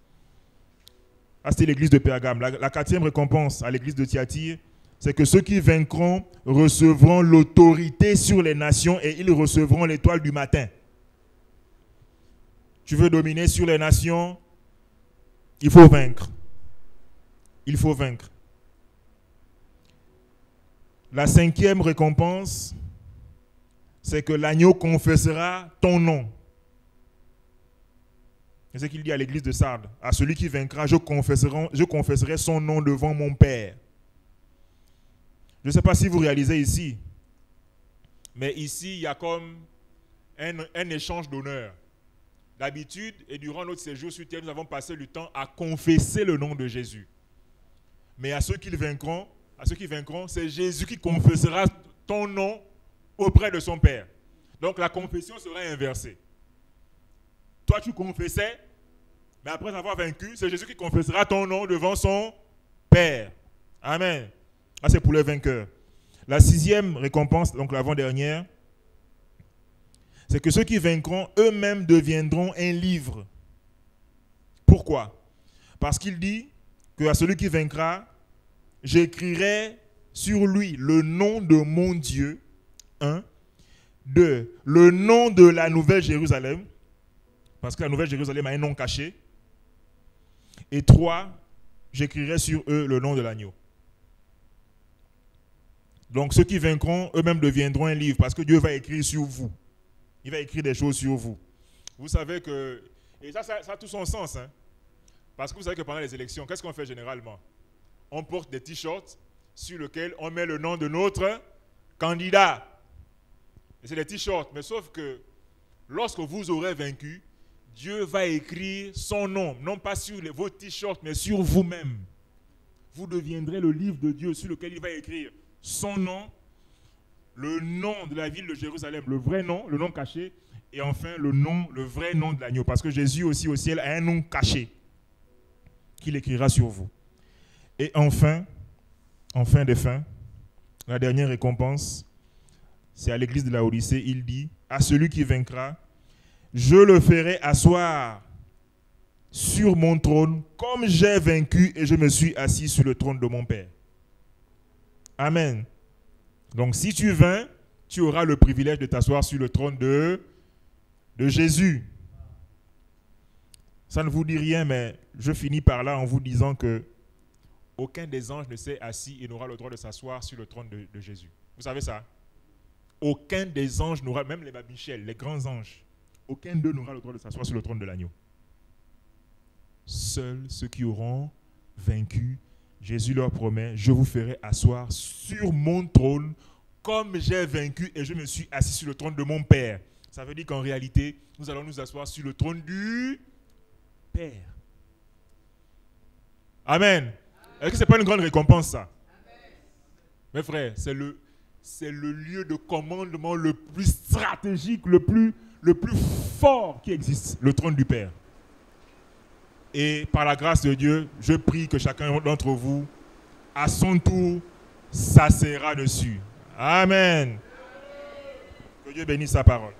A: c'était l'église de Pergame. La quatrième récompense à l'église de Thyatire, c'est que ceux qui vaincront recevront l'autorité sur les nations et ils recevront l'étoile du matin. Tu veux dominer sur les nations, il faut vaincre. Il faut vaincre. La cinquième récompense, c'est que l'agneau confessera ton nom. C'est ce qu'il dit à l'église de Sardes. À celui qui vaincra, je confesserai son nom devant mon Père. Je ne sais pas si vous réalisez ici, mais ici, il y a comme un échange d'honneur. D'habitude, et durant notre séjour sur terre, nous avons passé le temps à confesser le nom de Jésus. Mais à ceux qui vaincront, c'est Jésus qui confessera ton nom auprès de son Père. Donc la confession sera inversée. Toi, tu confessais, mais après avoir vaincu, c'est Jésus qui confessera ton nom devant son Père. Amen. Ça, c'est pour les vainqueurs. La sixième récompense, donc l'avant-dernière, c'est que ceux qui vaincront, eux-mêmes deviendront un livre. Pourquoi? Parce qu'il dit qu'à celui qui vaincra, j'écrirai sur lui le nom de mon Dieu. 1. 2. Le nom de la Nouvelle Jérusalem. Parce que la Nouvelle Jérusalem a un nom caché. Et 3. J'écrirai sur eux le nom de l'agneau. Donc ceux qui vaincront, eux-mêmes deviendront un livre. Parce que Dieu va écrire sur vous. Il va écrire des choses sur vous. Vous savez que... Et ça a tout son sens. Hein? Parce que vous savez que pendant les élections, qu'est-ce qu'on fait généralement? On porte des t-shirts sur lesquels on met le nom de notre candidat. Et c'est des t-shirts. Mais sauf que lorsque vous aurez vaincu, Dieu va écrire son nom. Non pas sur vos t-shirts, mais sur vous-même. Vous deviendrez le livre de Dieu sur lequel il va écrire son nom, le nom de la ville de Jérusalem, le vrai nom, le nom caché, et enfin le vrai nom de l'agneau. Parce que Jésus aussi au ciel a un nom caché qu'il écrira sur vous. Et enfin des fins, la dernière récompense, c'est à l'église de Laodicée, il dit, à celui qui vaincra, je le ferai asseoir sur mon trône, comme j'ai vaincu et je me suis assis sur le trône de mon Père. Amen. Donc si tu vains, tu auras le privilège de t'asseoir sur le trône de Jésus. Ça ne vous dit rien, mais je finis par là en vous disant que aucun des anges ne s'est assis et n'aura le droit de s'asseoir sur le trône de Jésus. Vous savez ça? Aucun des anges n'aura, même les Michel, les grands anges, aucun d'eux n'aura le droit de s'asseoir sur le trône de l'agneau. Seuls ceux qui auront vaincu, Jésus leur promet, je vous ferai asseoir sur mon trône comme j'ai vaincu et je me suis assis sur le trône de mon Père. Ça veut dire qu'en réalité, nous allons nous asseoir sur le trône du Père. Amen. Est-ce que ce n'est pas une grande récompense, ça? Amen. Mes frères, c'est le lieu de commandement le plus stratégique, le plus le plus fort qui existe, le trône du Père. Et par la grâce de Dieu, je prie que chacun d'entre vous, à son tour, s'asseyera dessus. Amen. Que Dieu bénisse sa parole.